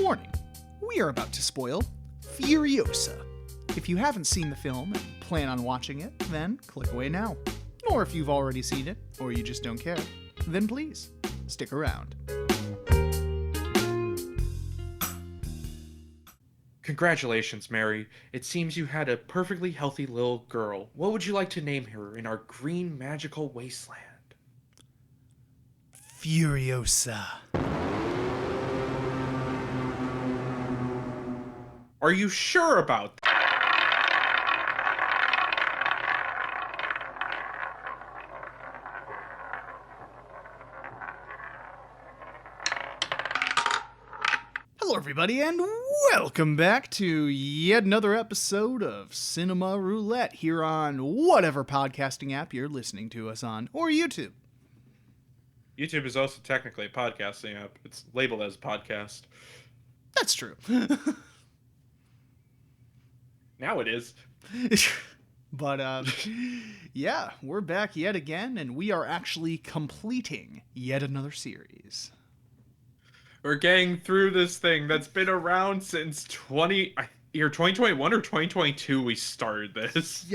Warning, we are about to spoil Furiosa. If you haven't seen the film and plan on watching it, then click away now. Or if you've already seen it, or you just don't care, then please, stick around. Congratulations, Mary. It seems you had a perfectly healthy little girl. What would you like to name her in our green magical wasteland? Furiosa. Are you sure about that? Hello, everybody, and welcome back to yet another episode of Cinema Roulette here on whatever podcasting app you're listening to us on, or YouTube. YouTube is also technically a podcasting app. It's labeled as a podcast. That's true. Now it is. But, yeah, we're back yet again, and we are actually completing yet another series. We're getting through this thing that's been around since 2021 or 2022 we started this.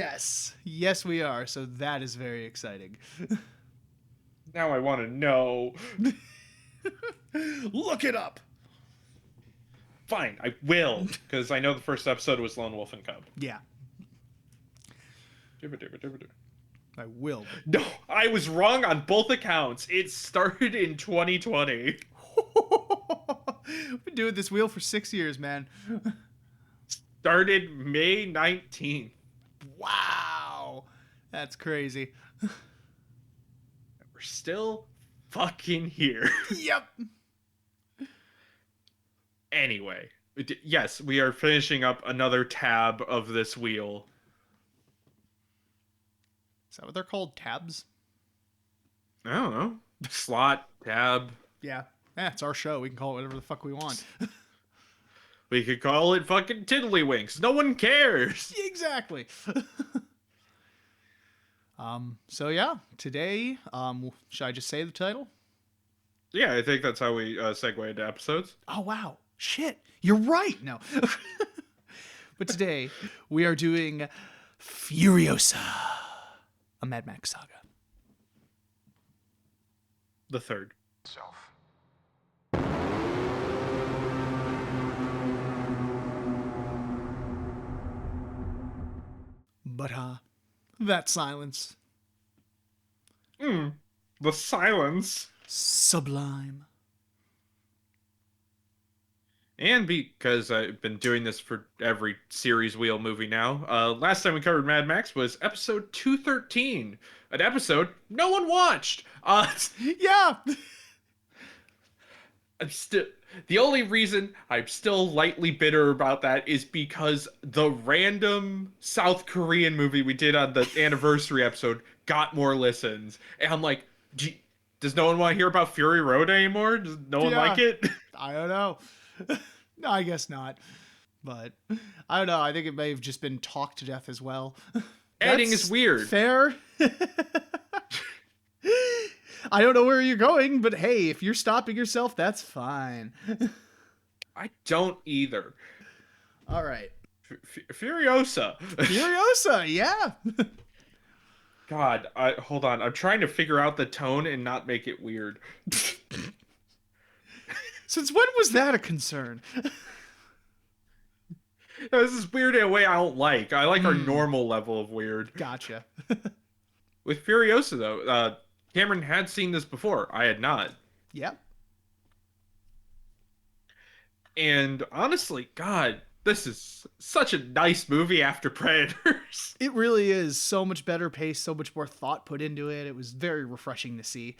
Yes, we are, so that is very exciting. Now I want to know. Look it up! Fine, I will, because I know the first episode was Lone Wolf and Cub. Yeah. I will. No, I was wrong on both accounts. It started in 2020. We've been doing this wheel for 6 years, man. Started May 19th. Wow. That's crazy. We're still fucking here. Yep. Anyway, yes, we are finishing up another tab of this wheel. Is that what they're called? Tabs? I don't know. Slot, tab. Yeah. It's our show. We can call it whatever the fuck we want. We could call it fucking Tiddlywinks. No one cares. Exactly. So yeah, today, should I just say the title? Yeah, I think that's how we segue into episodes. Oh, wow. Shit. You're right. No. But today, we are doing Furiosa, a Mad Max saga. The third. Self. But, that silence. The silence. Sublime. And because I've been doing this for every series wheel movie now, last time we covered Mad Max was episode 213, an episode no one watched. Yeah. The only reason I'm still lightly bitter about that is because the random South Korean movie we did on the anniversary episode got more listens, and I'm like, does no one want to hear about Fury Road anymore? Does no one like it? I don't know. No, I guess not. But I don't know. I think it may have just been talked to death as well. Editing is weird. Fair. I don't know where you're going, but hey, if you're stopping yourself, that's fine. I don't either. All right. Furiosa. Furiosa, yeah. God, hold on. I'm trying to figure out the tone and not make it weird. Since when was that a concern? No, this is weird in a way I don't like. I like our normal level of weird. Gotcha. With Furiosa, though, Cameron had seen this before. I had not. Yep. And honestly, God, this is such a nice movie after Predators. It really is so much better paced, so much more thought put into it. It was very refreshing to see.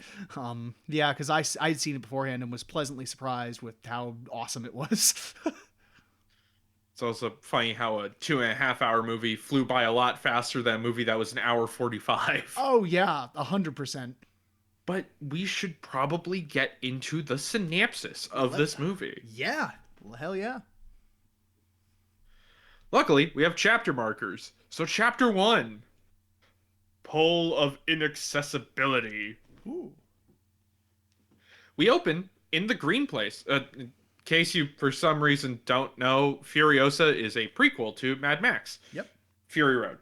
Yeah, because I'd seen it beforehand and was pleasantly surprised with how awesome it was. It's also funny how a 2.5-hour movie flew by a lot faster than a movie that was an hour 45. Oh, yeah, 100%. But we should probably get into the synopsis of this movie. Yeah, well, hell yeah. Luckily, we have chapter markers. So chapter 1. Pole of Inaccessibility. Ooh. We open in the green place. case you for some reason don't know, Furiosa is a prequel to Mad Max. Yep. Fury Road.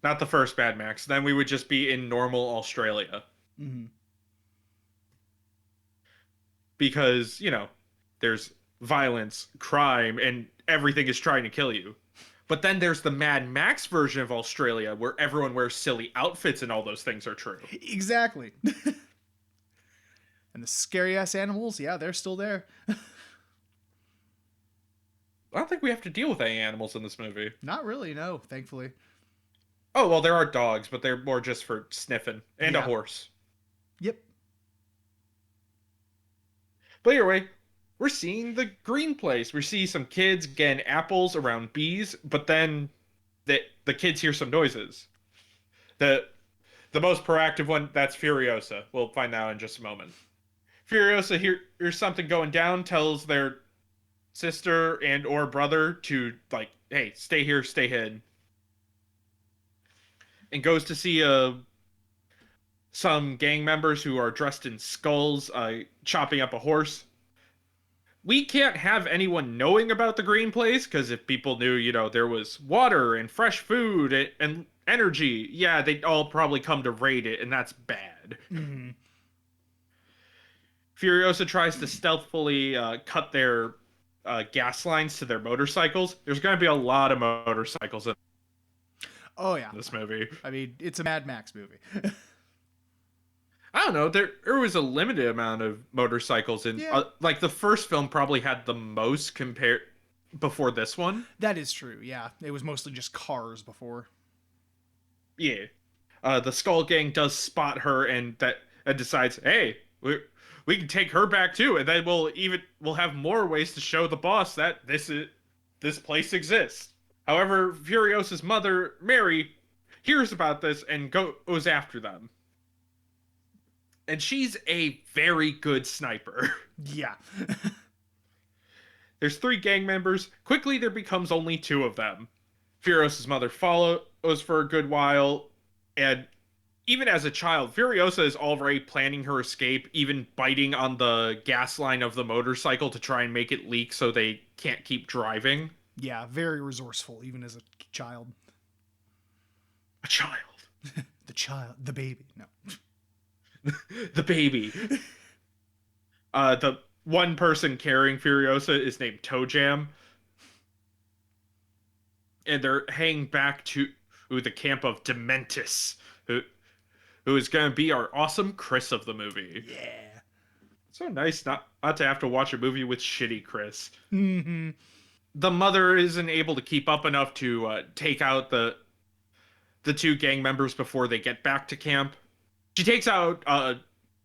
Not the first Mad Max. Then we would just be in normal Australia. Mm-hmm. Because, there's violence, crime, and everything is trying to kill you. But then there's the Mad Max version of Australia where everyone wears silly outfits and all those things are true. Exactly. And the scary ass animals, yeah, they're still there. I don't think we have to deal with any animals in this movie. Not really, no, thankfully. Oh, well, there are dogs, but they're more just for sniffing. And a horse. Yep. But either way, we're seeing the green place. We see some kids getting apples around bees, but then the kids hear some noises. The most proactive one, that's Furiosa. We'll find out in just a moment. Furiosa hears something going down, tells their sister and or brother to, like, hey, stay here, stay hid. And goes to see some gang members who are dressed in skulls chopping up a horse. We can't have anyone knowing about the green place, because if people knew, there was water and fresh food and energy, yeah, they'd all probably come to raid it, and that's bad. Mm-hmm. Furiosa tries to stealthily cut their gas lines to their motorcycles. There's going to be a lot of motorcycles in this movie. I mean, it's a Mad Max movie. I don't know. There was a limited amount of motorcycles in, like the first film probably had the most compared before this one. That is true. Yeah, it was mostly just cars before. Yeah, the Skull Gang does spot her and decides, hey, we can take her back too, and then we'll have more ways to show the boss that this place exists. However, Furiosa's mother, Mary, hears about this and goes after them. And she's a very good sniper. Yeah. There's 3 gang members. Quickly, there becomes only 2 of them. Furiosa's mother follows for a good while, and even as a child, Furiosa is already planning her escape, even biting on the gas line of the motorcycle to try and make it leak so they can't keep driving. Yeah, very resourceful, even as a child. A child. The baby. No. The baby. The one person carrying Furiosa is named Toe Jam. And they're heading back to the camp of Dementis, who is going to be our awesome Chris of the movie. Yeah. It's so nice not to have to watch a movie with shitty Chris. Mm-hmm. The mother isn't able to keep up enough to take out the 2 gang members before they get back to camp. She takes out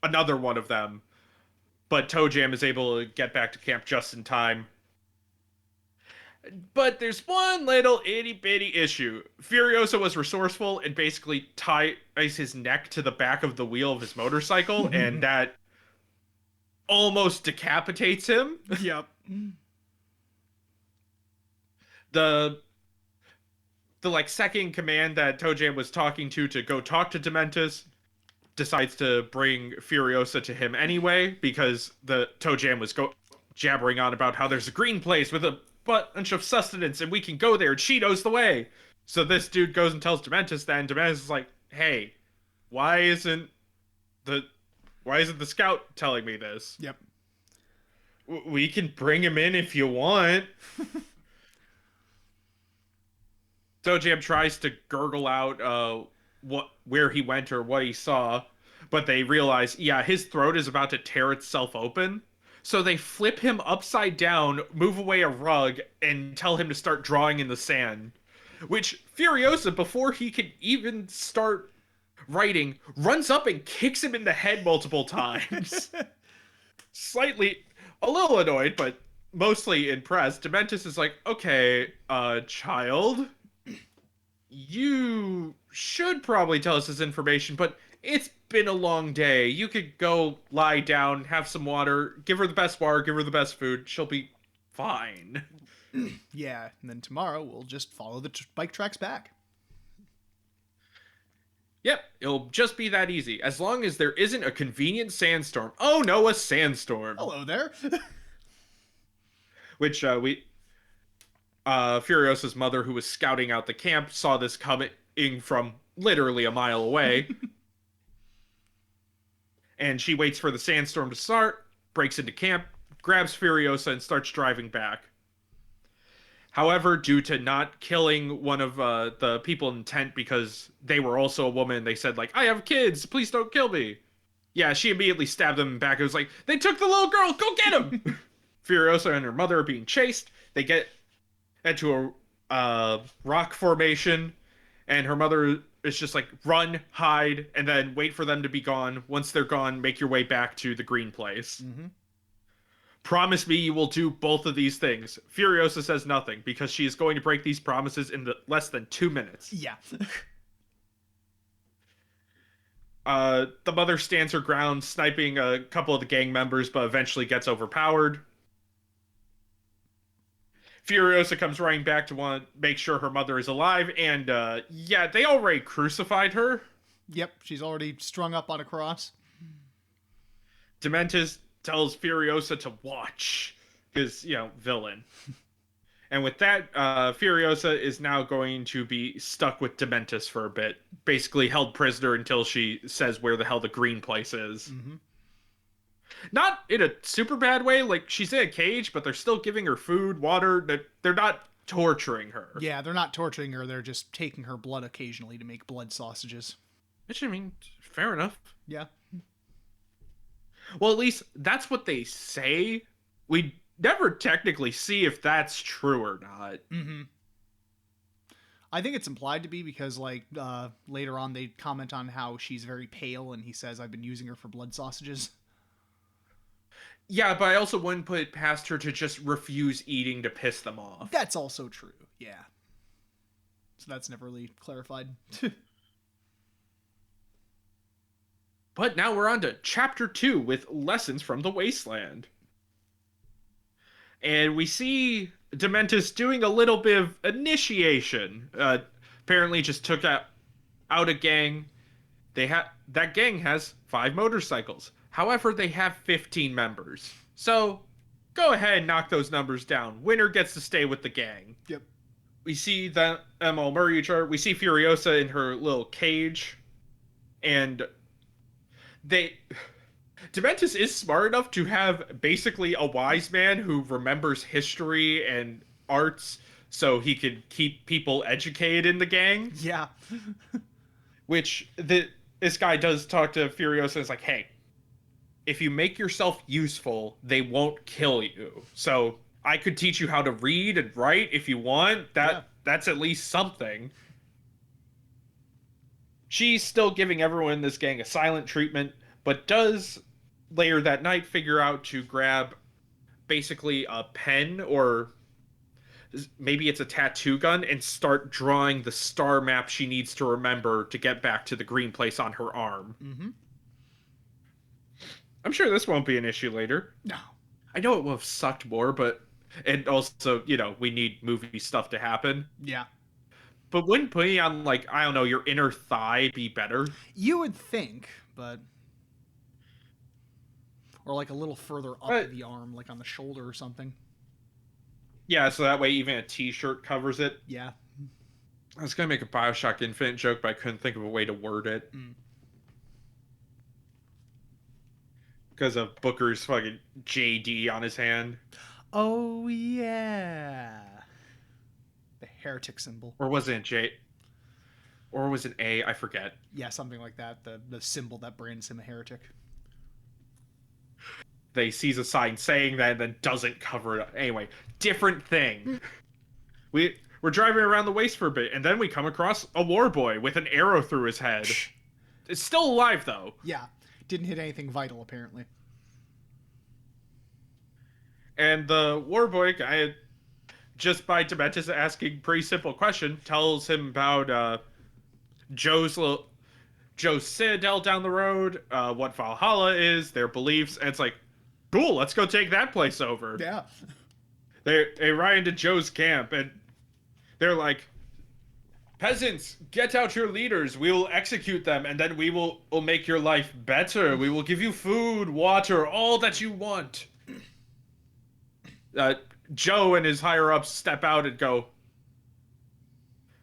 another one of them, but Toe Jam is able to get back to camp just in time. But there's one little itty-bitty issue. Furiosa was resourceful and basically ties his neck to the back of the wheel of his motorcycle, and that almost decapitates him. Yep. The second command that Toe Jam was talking to go talk to Dementis decides to bring Furiosa to him anyway, because the Toe Jam was jabbering on about how there's a green place with a bunch of sustenance and we can go there and she knows the way. So this dude goes and tells Dementis that, and Dementis is like, hey, why isn't the scout telling me this? Yep. We can bring him in if you want. Toe Jam tries to gurgle out where he went or what he saw, but they realize, yeah, his throat is about to tear itself open. So they flip him upside down, move away a rug, and tell him to start drawing in the sand. Which Furiosa, before he can even start writing, runs up and kicks him in the head multiple times. A little annoyed, but mostly impressed. Dementis is like, okay, child, you should probably tell us this information, but it's been a long day. You could go lie down, have some water, give her the best water, give her the best food. She'll be fine. Yeah, and then tomorrow we'll just follow the bike tracks back. Yep, it'll just be that easy. As long as there isn't a convenient sandstorm. Oh no, a sandstorm. Hello there. which Furiosa's mother, who was scouting out the camp, saw this coming from literally a mile away. And she waits for the sandstorm to start, breaks into camp, grabs Furiosa, and starts driving back. However, due to not killing one of the people in the tent because they were also a woman, they said, like, I have kids, please don't kill me. Yeah, she immediately stabbed them back. It was like, they took the little girl, go get him! Furiosa and her mother are being chased. They get into a rock formation, and her mother is just like, run, hide, and then wait for them to be gone. Once they're gone, make your way back to the green place. Mm-hmm. Promise me you will do both of these things. Furiosa says nothing because she is going to break these promises in less than 2 minutes. Yeah. The mother stands her ground, sniping a couple of the gang members, but eventually gets overpowered. Furiosa comes running back to want to make sure her mother is alive, and yeah, they already crucified her. Yep, she's already strung up on a cross. Dementis tells Furiosa to watch, because, villain. And with that, Furiosa is now going to be stuck with Dementis for a bit. Basically held prisoner until she says where the hell the green place is. Mm-hmm. Not in a super bad way, like, she's in a cage, but they're still giving her food, water. They're not torturing her. Yeah, they're not torturing her, they're just taking her blood occasionally to make blood sausages. Which, I mean, fair enough. Yeah. Well, at least that's what they say. We never technically see if that's true or not. Mm-hmm. I think it's implied to be because, like, later on they comment on how she's very pale, and he says, I've been using her for blood sausages. Yeah, but I also wouldn't put it past her to just refuse eating to piss them off. That's also true, yeah. So that's never really clarified. But now we're on to Chapter 2 with Lessons from the Wasteland. And we see Dementis doing a little bit of initiation. Apparently just took out a gang. That gang has 5 motorcycles. However, they have 15 members. So, go ahead and knock those numbers down. Winner gets to stay with the gang. Yep. We see them all murder each other. We see Furiosa in her little cage. And Dementis is smart enough to have basically a wise man who remembers history and arts so he could keep people educated in the gang. Yeah. Which this guy does talk to Furiosa and is like, hey, if you make yourself useful, they won't kill you. So I could teach you how to read and write if you want. That's at least something. She's still giving everyone in this gang a silent treatment, but does later that night figure out to grab basically a pen, or maybe it's a tattoo gun, and start drawing the star map she needs to remember to get back to the green place on her arm. Mm-hmm. I'm sure this won't be an issue later. No. I know it would have sucked more, but... And also, we need movie stuff to happen. Yeah. But wouldn't putting on, like, I don't know, your inner thigh be better? You would think, but... Or, like, a little further up the arm, like on the shoulder or something. Yeah, so that way even a t-shirt covers it. Yeah. I was going to make a Bioshock Infinite joke, but I couldn't think of a way to word it. Because of Booker's fucking JD on his hand. Oh, yeah. The heretic symbol. Or was it J? Or was it A? I forget. Yeah, something like that. The symbol that brands him a heretic. They sees a sign saying that and then doesn't cover it up. Anyway, different thing. We're driving around the waste for a bit, and then we come across a war boy with an arrow through his head. It's still alive, though. Yeah. Didn't hit anything vital, apparently. And the war boy guy, just by Dementis asking a pretty simple question, tells him about Joe's citadel down the road, what Valhalla is, their beliefs, and it's like, cool, let's go take that place over. Yeah. They ride into Joe's camp, and they're like, peasants, get out your leaders. We will execute them, and then we'll make your life better. We will give you food, water, all that you want. Joe and his higher ups step out and go,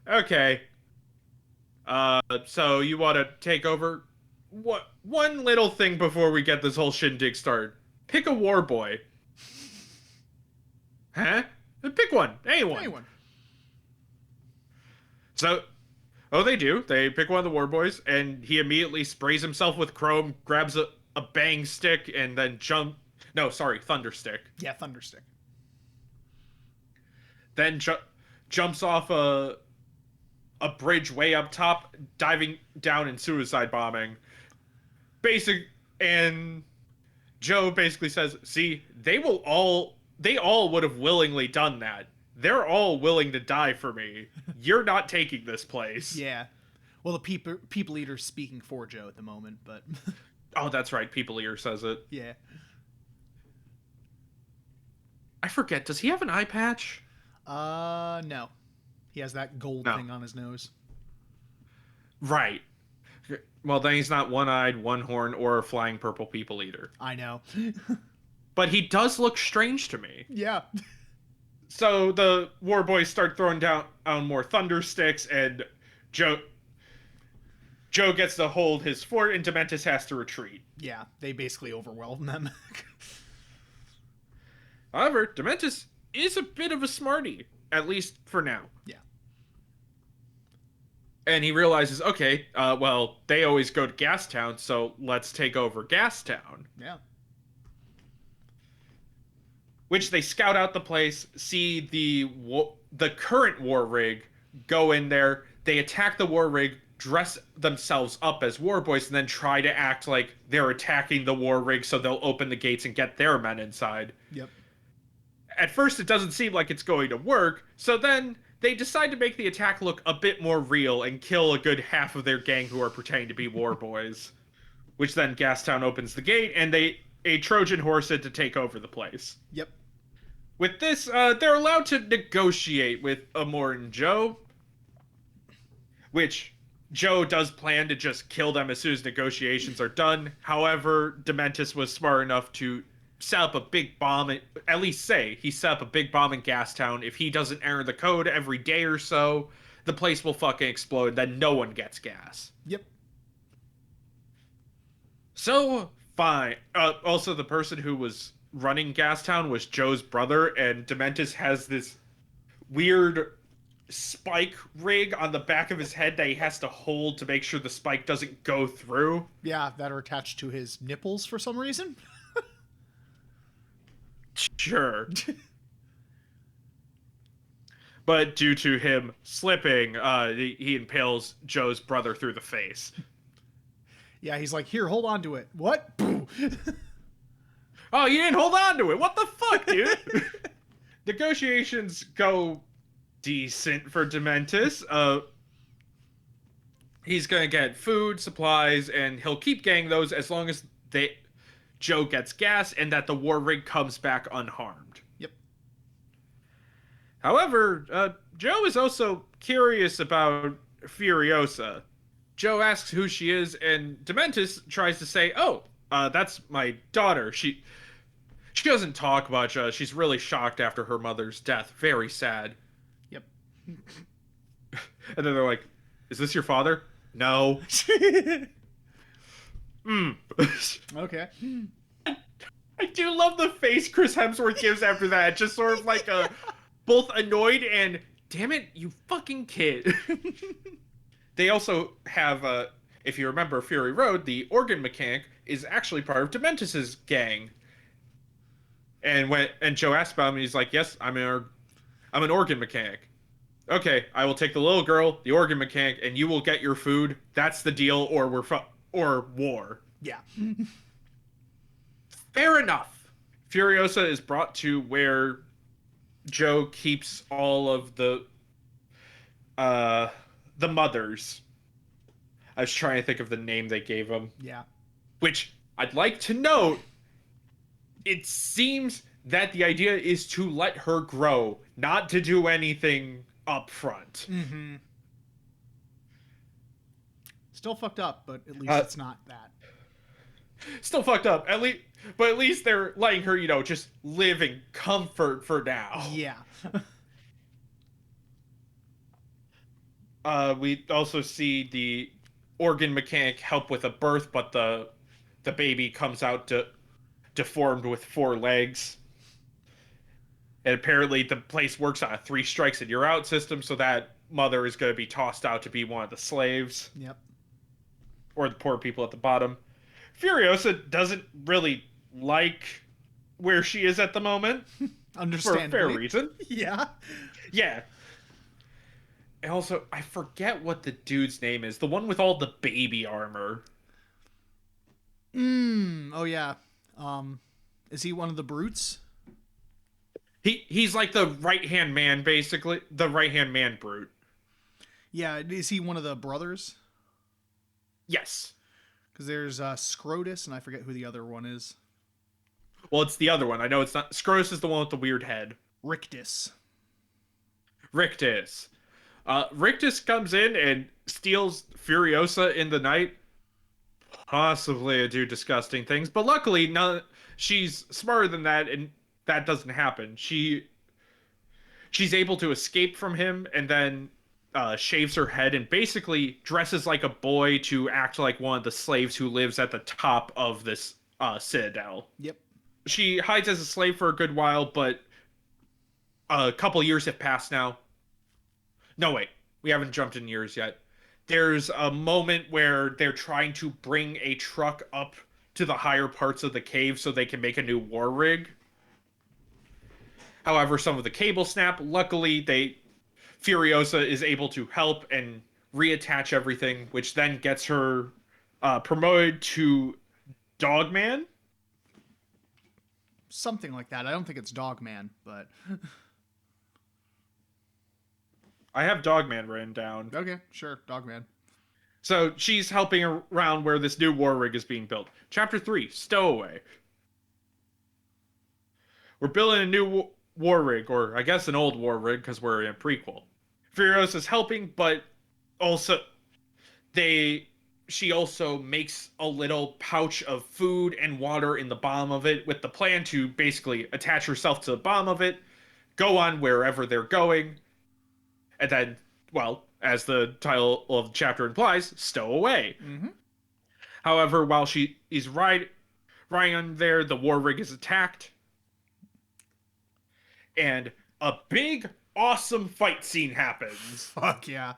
okay, so you want to take over? What? One little thing before we get this whole shindig started. Pick a war boy. Huh? Pick one. Anyone. So, oh, they do. They pick one of the war boys, and he immediately sprays himself with chrome, grabs a bang stick, and then thunder stick. Yeah, thunder stick. Then jumps off a bridge way up top, diving down and suicide bombing. And Joe basically says, "See, they all would have willingly done that. They're all willing to die for me. You're not taking this place." Yeah. Well, the people eater's speaking for Joe at the moment, but oh, that's right. People eater says it. Yeah. I forget. Does he have an eye patch? No. He has that gold thing on his nose. Right. Well, then he's not one-eyed, one-horn, or a flying purple people eater. I know. But he does look strange to me. Yeah. So the war boys start throwing down more thunder sticks, and Joe gets to hold his fort, and Dementis has to retreat. Yeah, they basically overwhelm them. However, Dementis is a bit of a smarty, at least for now. Yeah. And he realizes, okay, well, they always go to Gastown, so let's take over Gastown. Yeah. Which they scout out the place, see the current war rig, go in there, they attack the war rig, dress themselves up as war boys, and then try to act like they're attacking the war rig so they'll open the gates and get their men inside. Yep. At first, it doesn't seem like it's going to work, so then they decide to make the attack look a bit more real and kill a good half of their gang who are pretending to be war boys. Which then Gastown opens the gate, and a Trojan horse it to take over the place. Yep. With this, they're allowed to negotiate with Amor and Joe, which Joe does plan to just kill them as soon as negotiations are done. However, Dementis was smart enough to set up a big bomb, at least say he set up a big bomb in Gastown. If he doesn't enter the code every day or so, the place will fucking explode, then no one gets gas. Yep. So, fine. Also, the person who was running Gastown was Joe's brother, and Dementis has this weird spike rig on the back of his head that he has to hold to make sure the spike doesn't go through. Yeah, that are attached to his nipples for some reason. Sure. But due to him slipping, he impales Joe's brother through the face. Yeah, he's like, here, hold on to it. What? Oh, you didn't hold on to it. What the fuck, dude? Negotiations go decent for Dementis. He's gonna get food, supplies, and he'll keep getting those as long as Joe gets gas and that the war rig comes back unharmed. Yep. However, Joe is also curious about Furiosa. Joe asks who she is, and Dementis tries to say, "Oh, that's my daughter. She doesn't talk much. She's really shocked after her mother's death. Very sad." Yep. And then they're like, "Is this your father?" No. Okay. I do love the face Chris Hemsworth gives after that. Just sort of like a both annoyed and, damn it, you fucking kid. They also have, if you remember Fury Road, the organ mechanic is actually part of Dementis' gang. And Joe asks about him, and he's like, "Yes, I'm an organ mechanic." "Okay, I will take the little girl, the organ mechanic, and you will get your food. That's the deal, or or war." Yeah. Fair enough. Furiosa is brought to where Joe keeps all of the mothers. I was trying to think of the name they gave them. Yeah. Which I'd like to note, it seems that the idea is to let her grow, not to do anything up front. Mm-hmm. Still fucked up, but at least it's not that. Still fucked up. But at least they're letting her, just live in comfort for now. Yeah. We also see the organ mechanic help with a birth, but the baby comes out deformed with 4 legs. And apparently the place works on a 3 strikes and you're out system, so that mother is going to be tossed out to be one of the slaves Yep. or the poor people at the bottom. Furiosa doesn't really like where she is at the moment for a fair Understandably. reason. Yeah. Yeah. And also, I forget what the dude's name is. The one with all the baby armor. Oh yeah. Is he one of the brutes? He's like the right-hand man, basically. The right-hand man brute. Yeah. Is he one of the brothers? Yes. Because there's Scrotus, and I forget who the other one is. Well, it's the other one. I know it's not. Scrotus is the one with the weird head. Rictus. Rictus. Rictus comes in and steals Furiosa in the night. Possibly to do disgusting things, but luckily, she's smarter than that, and that doesn't happen. She's able to escape from him, and then shaves her head and basically dresses like a boy to act like one of the slaves who lives at the top of this citadel. Yep. She hides as a slave for a good while, but a couple years have passed now. No, wait. We haven't jumped in years yet. There's a moment where they're trying to bring a truck up to the higher parts of the cave so they can make a new war rig. However, some of the cables snap. Luckily, Furiosa is able to help and reattach everything, which then gets her promoted to Dogman. Something like that. I don't think it's Dogman, but I have Dogman written down. okay, sure, Dogman. So she's helping around where this new war rig is being built. Chapter 3, Stowaway. We're building a new war rig, or I guess an old war rig because we're in a prequel. Furiosa's helping, but also she also makes a little pouch of food and water in the bottom of it with the plan to basically attach herself to the bottom of it, go on wherever they're going, and then, well, as the title of the chapter implies, stow away. Mm-hmm. However, while she is riding on there, the war rig is attacked, and a big, awesome fight scene happens. Fuck yeah.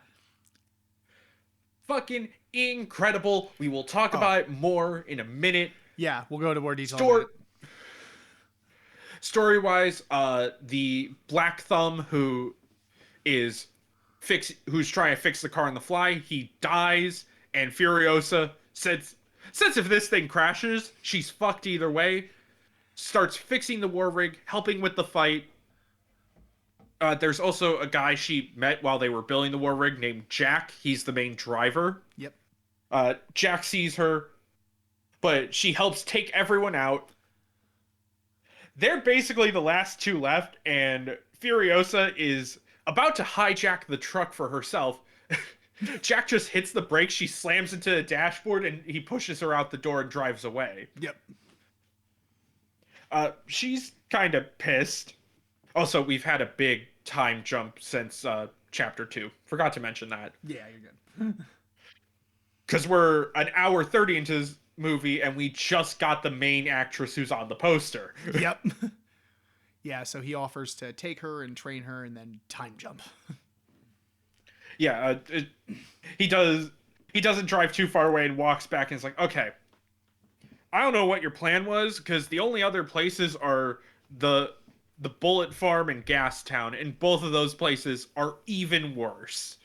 Fucking incredible. We will talk about it more in a minute. Yeah, we'll go into more detail. Story-wise, the Black Thumb who's trying to fix the car on the fly, he dies, and Furiosa since if this thing crashes, she's fucked either way, starts fixing the war rig, helping with the fight. There's also a guy she met while they were building the war rig named Jack. He's the main driver. Yep. Jack sees her, but she helps take everyone out. They're basically the last two left, and Furiosa is about to hijack the truck for herself. Jack just hits the brakes, she slams into the dashboard, and he pushes her out the door and drives away. Yep. She's kind of pissed. Also, we've had a big time jump since chapter 2. Forgot to mention that. Yeah, you're good. Because we're an hour 30 into this movie, and we just got the main actress who's on the poster. Yep. Yeah, so he offers to take her and train her and then time jump. Yeah, he does. He doesn't drive too far away and walks back and is like, okay, I don't know what your plan was, because the only other places are the Bullet Farm and Gas Town, and both of those places are even worse.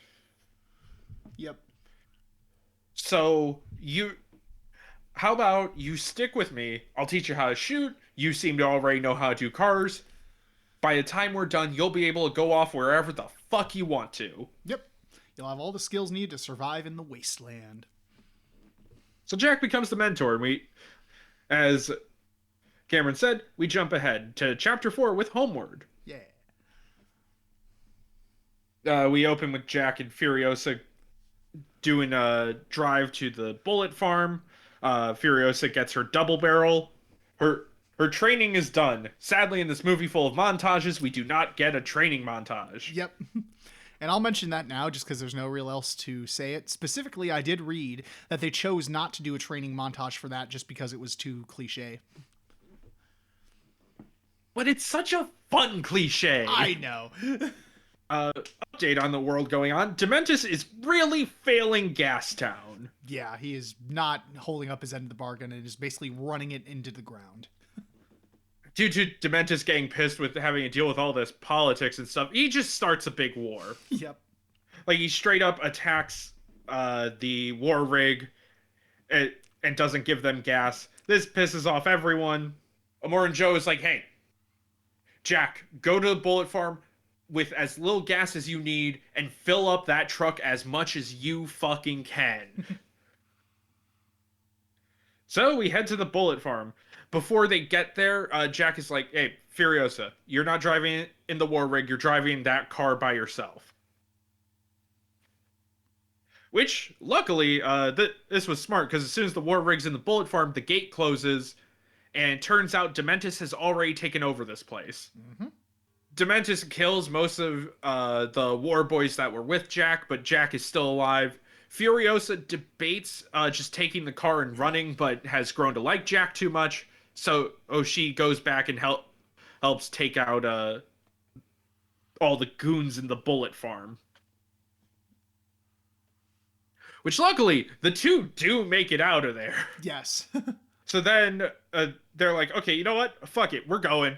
Yep. So how about you stick with me? I'll teach you how to shoot. You seem to already know how to do cars. By the time we're done, you'll be able to go off wherever the fuck you want to. Yep. You'll have all the skills needed to survive in the wasteland. So Jack becomes the mentor, and as Cameron said, we jump ahead to chapter 4 with Homeward. Yeah. We open with Jack and Furiosa doing a drive to the Bullet Farm. Furiosa gets her double barrel. Her training is done. Sadly, in this movie full of montages, we do not get a training montage. Yep. And I'll mention that now just because there's no real else to say it. Specifically, I did read that they chose not to do a training montage for that just because it was too cliche. But it's such a fun cliche. I know. Update on the world going on. Dementus is really failing Gastown. Yeah, he is not holding up his end of the bargain and is basically running it into the ground. Due to Dementus getting pissed with having to deal with all this politics and stuff, he just starts a big war. Yep. Like, he straight up attacks the war rig and doesn't give them gas. This pisses off everyone. Amor and Joe is like, hey, Jack, go to the bullet farm with as little gas as you need and fill up that truck as much as you fucking can. So we head to the bullet farm. Before they get there, Jack is like, hey, Furiosa, you're not driving in the war rig, you're driving that car by yourself. Which, luckily, this was smart, because as soon as the war rig's in the bullet farm, the gate closes, and it turns out Dementus has already taken over this place. Mm-hmm. Dementus kills most of the war boys that were with Jack, but Jack is still alive. Furiosa debates just taking the car and running, but has grown to like Jack too much. So she goes back and helps take out all the goons in the bullet farm. Which, luckily, the two do make it out of there. Yes. So then they're like, okay, you know what? Fuck it, we're going.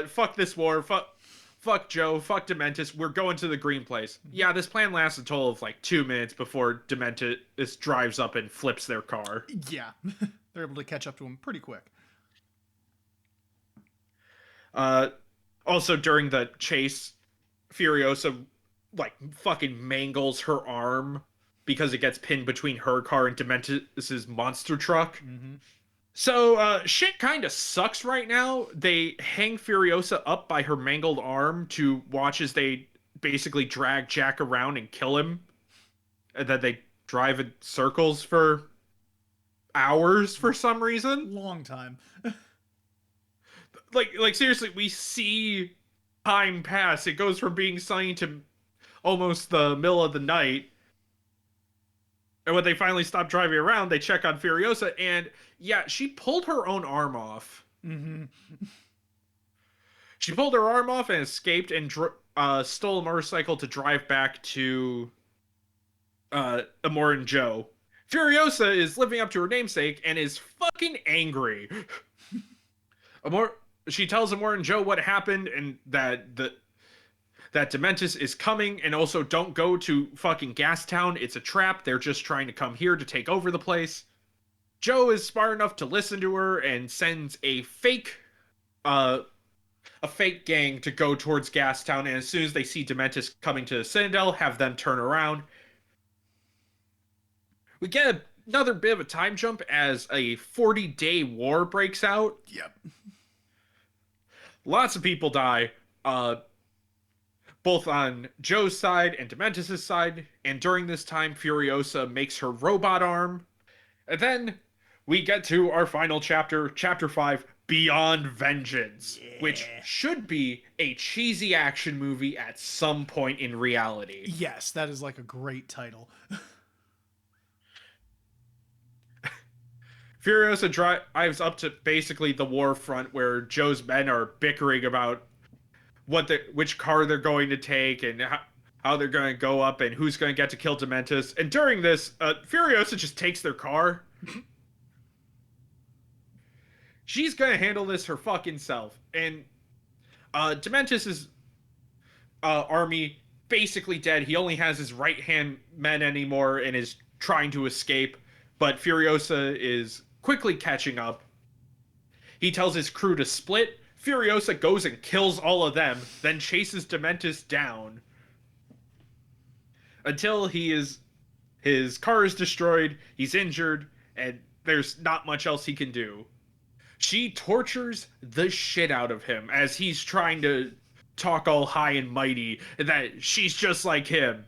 Fuck this war. Fuck Joe, fuck Dementus, we're going to the green place. Yeah, this plan lasts a total of like 2 minutes before Dementus drives up and flips their car. Yeah. They're able to catch up to him pretty quick. Also, during the chase, Furiosa, like, fucking mangles her arm because it gets pinned between her car and Dementus's monster truck. Mm-hmm. So, shit kind of sucks right now. They hang Furiosa up by her mangled arm to watch as they basically drag Jack around and kill him. And then they drive in circles for hours for some reason. Long time. Like seriously, we see time pass. It goes from being sunny to almost the middle of the night. And when they finally stop driving around, they check on Furiosa, and yeah, she pulled her own arm off. Mm-hmm. She pulled her arm off and escaped and stole a motorcycle to drive back to Amor and Joe. Furiosa is living up to her namesake and is fucking angry. She tells Amor and Joe what happened and that Dementus is coming, and also don't go to fucking Gastown. It's a trap. They're just trying to come here to take over the place. Joe is smart enough to listen to her and sends a fake gang to go towards Gastown, and as soon as they see Dementus coming to the Citadel, have them turn around. We get another bit of a time jump as a 40-day war breaks out. Yep. Lots of people die, both on Joe's side and Dementus' side, and during this time, Furiosa makes her robot arm. And then we get to our final chapter, Chapter 5, Beyond Vengeance, which should be a cheesy action movie at some point in reality. Yes, that is like a great title. Furiosa drives up to basically the war front where Joe's men are bickering about which car they're going to take and how they're going to go up and who's going to get to kill Dementus. And during this, Furiosa just takes their car. She's going to handle this her fucking self. And Dementus's army basically dead. He only has his right-hand men anymore and is trying to escape. But Furiosa is quickly catching up. He tells his crew to split. Furiosa goes and kills all of them, then chases Dementus down until his car is destroyed, he's injured, and there's not much else he can do. She tortures the shit out of him as he's trying to talk all high and mighty that she's just like him.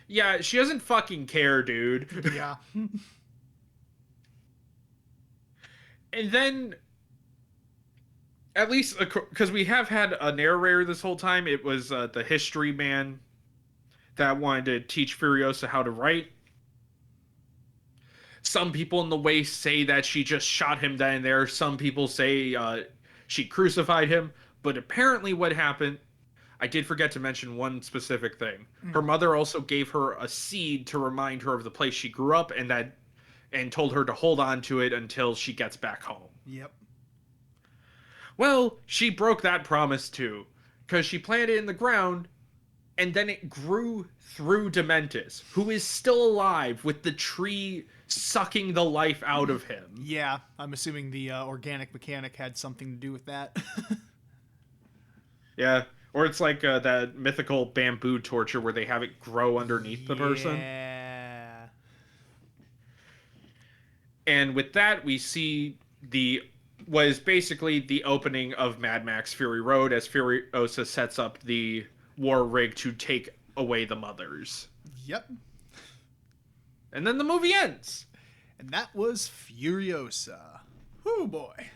Yeah, she doesn't fucking care, dude. Yeah. And then, at least because we have had a narrator this whole time, it was the history man that wanted to teach Furiosa how to write. Some people in the Waste say that she just shot him down there. Some people say she crucified him. But apparently, what happened, I did forget to mention one specific thing. Her mother also gave her a seed to remind her of the place she grew up, and told her to hold on to it until she gets back home. Yep. Well, she broke that promise too, because she planted it in the ground, and then it grew through Dementis, who is still alive with the tree sucking the life out of him. Yeah, I'm assuming the organic mechanic had something to do with that. Yeah, or it's like that mythical bamboo torture where they have it grow underneath the person. Yeah. And with that, we see was basically the opening of Mad Max Fury Road as Furiosa sets up the war rig to take away the mothers. Yep. And then the movie ends. And that was Furiosa. Oh boy.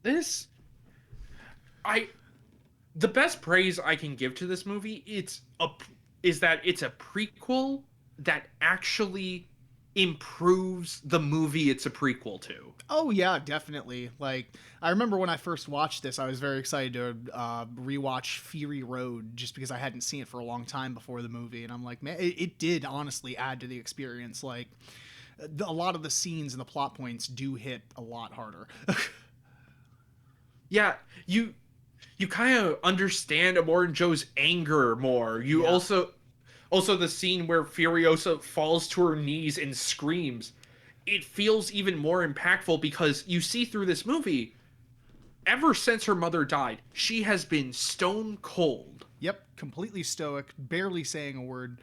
The best praise I can give to this movie is that it's a prequel that actually improves the movie it's a prequel to. Oh yeah, definitely. Like, I remember when I first watched this, I was very excited to rewatch Fury Road just because I hadn't seen it for a long time before the movie, and I'm like, man, it did honestly add to the experience. Like, a lot of the scenes and the plot points do hit a lot harder. Yeah, you kind of understand Immortan Joe's anger more. You also the scene where Furiosa falls to her knees and screams. It feels even more impactful because you see through this movie, ever since her mother died, she has been stone cold. Yep, completely stoic, barely saying a word.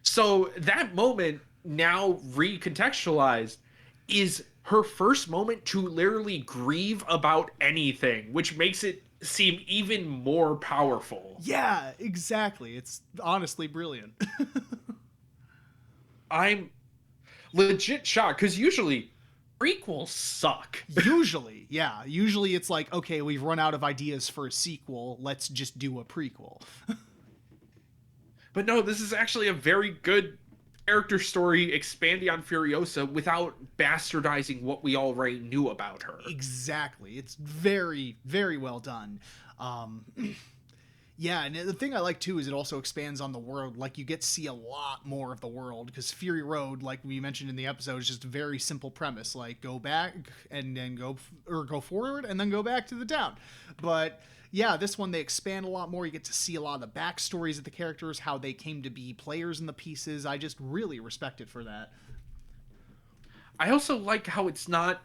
So that moment, now recontextualized, is her first moment to literally grieve about anything, which makes it seem even more powerful. Yeah, exactly. It's honestly brilliant. I'm legit shocked because usually prequels suck. Usually it's like, okay, we've run out of ideas for a sequel, let's just do a prequel. But no, this is actually a very good character story expanding on Furiosa without bastardizing what we already knew about her. Exactly. It's very, very well done. Yeah, and the thing I like too is it also expands on the world. Like, you get to see a lot more of the world because Fury Road, like we mentioned in the episode, is just a very simple premise. Like, go back and then go forward and then go back to the town. But yeah, this one they expand a lot more. You get to see a lot of the backstories of the characters, how they came to be players in the pieces. I just really respect it for that. I also like how it's not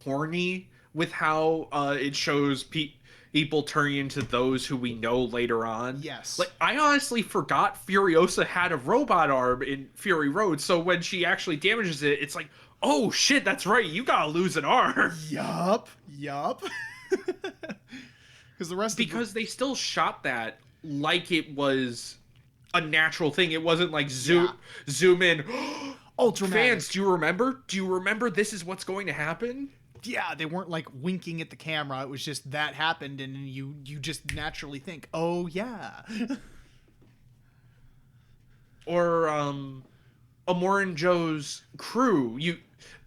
corny with how it shows people turning into those who we know later on. Yes. Like, I honestly forgot Furiosa had a robot arm in Fury Road, so when she actually damages it, it's like, oh shit, that's right, you gotta lose an arm. Yup. Because they still shot that like it was a natural thing. It wasn't like zoom in. Ultra Fans, do you remember? Do you remember this is what's going to happen? Yeah, they weren't like winking at the camera. It was just that happened, and you just naturally think, oh yeah. Or Immortan Joe's crew,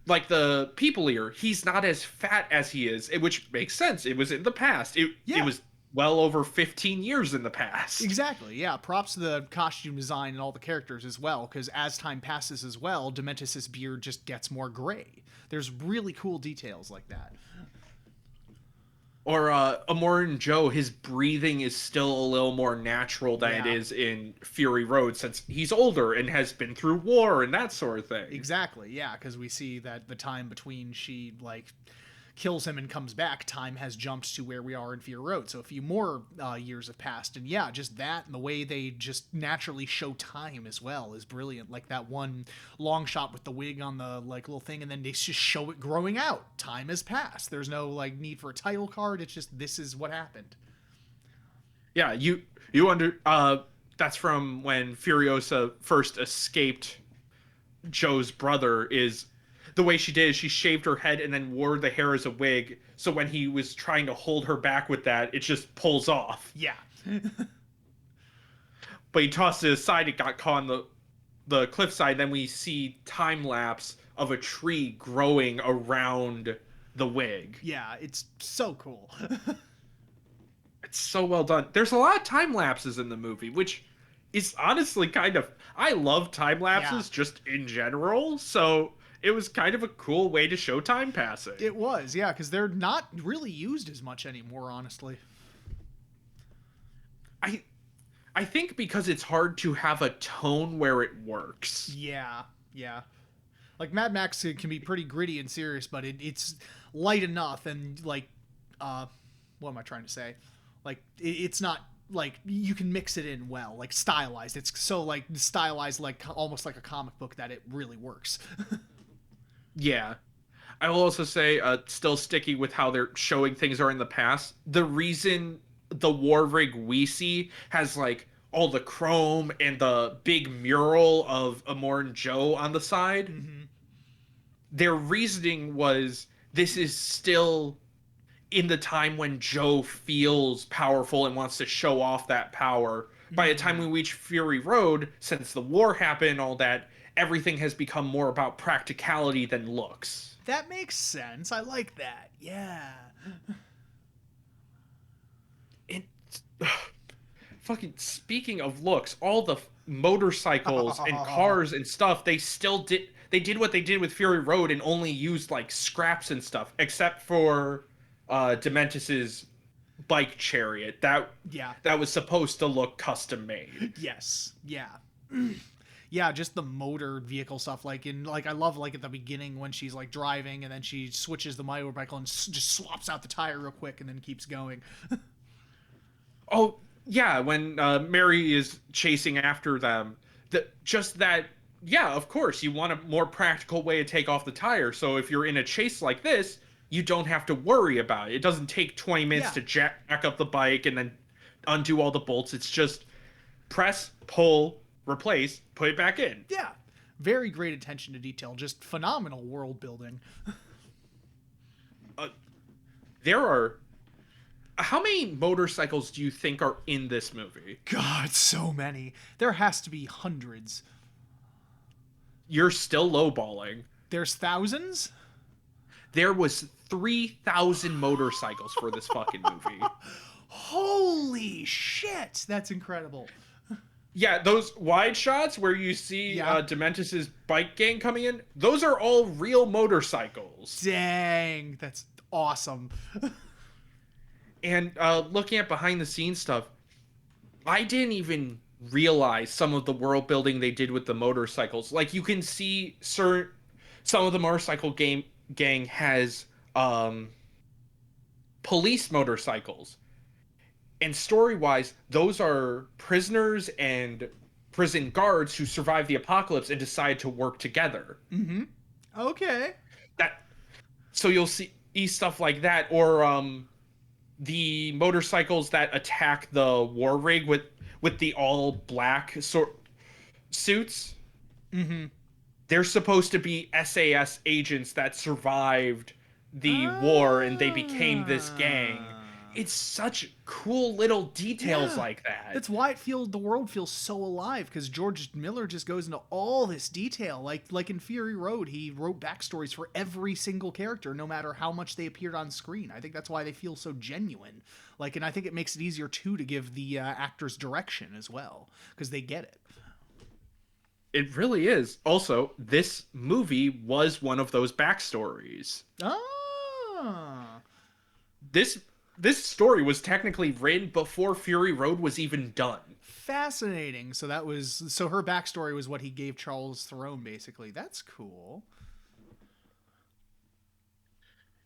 like the people eater, he's not as fat as he is, which makes sense. It was in the past. It was well over 15 years in the past. Exactly, yeah. Props to the costume design and all the characters as well, because as time passes as well, Dementis' beard just gets more gray. There's really cool details like that. Or Immortan Joe, his breathing is still a little more natural than it is in Fury Road, since he's older and has been through war and that sort of thing. Exactly, yeah, because we see that the time between she, like, kills him and comes back, time has jumped to where we are in Fury Road. So a few more years have passed. And yeah, just that and the way they just naturally show time as well is brilliant. Like that one long shot with the wig on the like little thing, and then they just show it growing out. Time has passed. There's no like need for a title card. It's just, this is what happened. Yeah, that's from when Furiosa first escaped Joe's brother. Is the way she did is she shaved her head and then wore the hair as a wig. So when he was trying to hold her back with that, it just pulls off. Yeah. But he tossed it aside. It got caught on the cliffside. Then we see time lapse of a tree growing around the wig. Yeah, it's so cool. It's so well done. There's a lot of time lapses in the movie, which is honestly kind of, I love time lapses just in general. So it was kind of a cool way to show time passing. It was, yeah, because they're not really used as much anymore, honestly. I think because it's hard to have a tone where it works. Yeah, yeah. Like Mad Max can be pretty gritty and serious, but it's light enough and like, what am I trying to say? Like it's not like you can mix it in well, like stylized. It's so like stylized, like almost like a comic book that it really works. Yeah. I will also say, still sticking with how they're showing things are in the past, the reason the war rig we see has like all the chrome and the big mural of Amor and Joe on the side, their reasoning was this is still in the time when Joe feels powerful and wants to show off that power. By the time we reach Fury Road, since the war happened and all that, everything has become more about practicality than looks. That makes sense. I like that. Yeah. Fucking speaking of looks, all the motorcycles and cars and stuff, they did what they did with Fury Road and only used like scraps and stuff, except for Dementis's bike chariot. That was supposed to look custom made. Yes. Yeah. Yeah, just the motor vehicle stuff. Like I love like at the beginning when she's like driving and then she switches the motorcycle and just swaps out the tire real quick and then keeps going. Oh yeah, when Mary is chasing after them, of course you want a more practical way to take off the tire. So if you're in a chase like this, you don't have to worry about it. It doesn't take 20 minutes to jack up the bike and then undo all the bolts. It's just press, pull, replace, put it back in. Yeah. Very great attention to detail. Just phenomenal world building. How many motorcycles do you think are in this movie? God, so many. There has to be hundreds. You're still lowballing. There's thousands? There was 3,000 motorcycles for this fucking movie. Holy shit! That's incredible. Yeah, those wide shots where you see Dementis's bike gang coming in, those are all real motorcycles. Dang, that's awesome. And looking at behind the scenes stuff, I didn't even realize some of the world building they did with the motorcycles. Like you can see some of the motorcycle gang has police motorcycles. And story-wise, those are prisoners and prison guards who survived the apocalypse and decide to work together. Mm-hmm. Okay. So you'll see stuff like that, or the motorcycles that attack the war rig with the all black suits. Mm-hmm. They're supposed to be SAS agents that survived the war and they became this gang. It's such cool little details like that. That's why the world feels so alive, because George Miller just goes into all this detail. Like in Fury Road, he wrote backstories for every single character, no matter how much they appeared on screen. I think that's why they feel so genuine. And I think it makes it easier too to give the actors direction as well, because they get it. It really is. Also, this movie was one of those backstories. Ah. This story was technically written before Fury Road was even done. Fascinating. So her backstory was what he gave Charles Theron, basically. That's cool.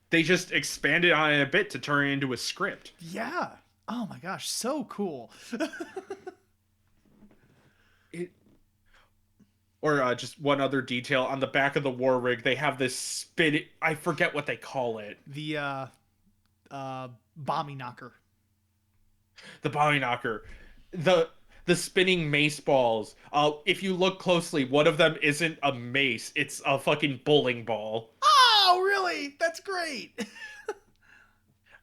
They just expanded on it a bit to turn it into a script. Yeah. Oh my gosh, so cool. Just one other detail on the back of the war rig, they have this spin. I forget what they call it. The bombing knocker. The bombing knocker. The the spinning mace balls. If you look closely, one of them isn't a mace, it's a fucking bowling ball. Oh, really? That's great.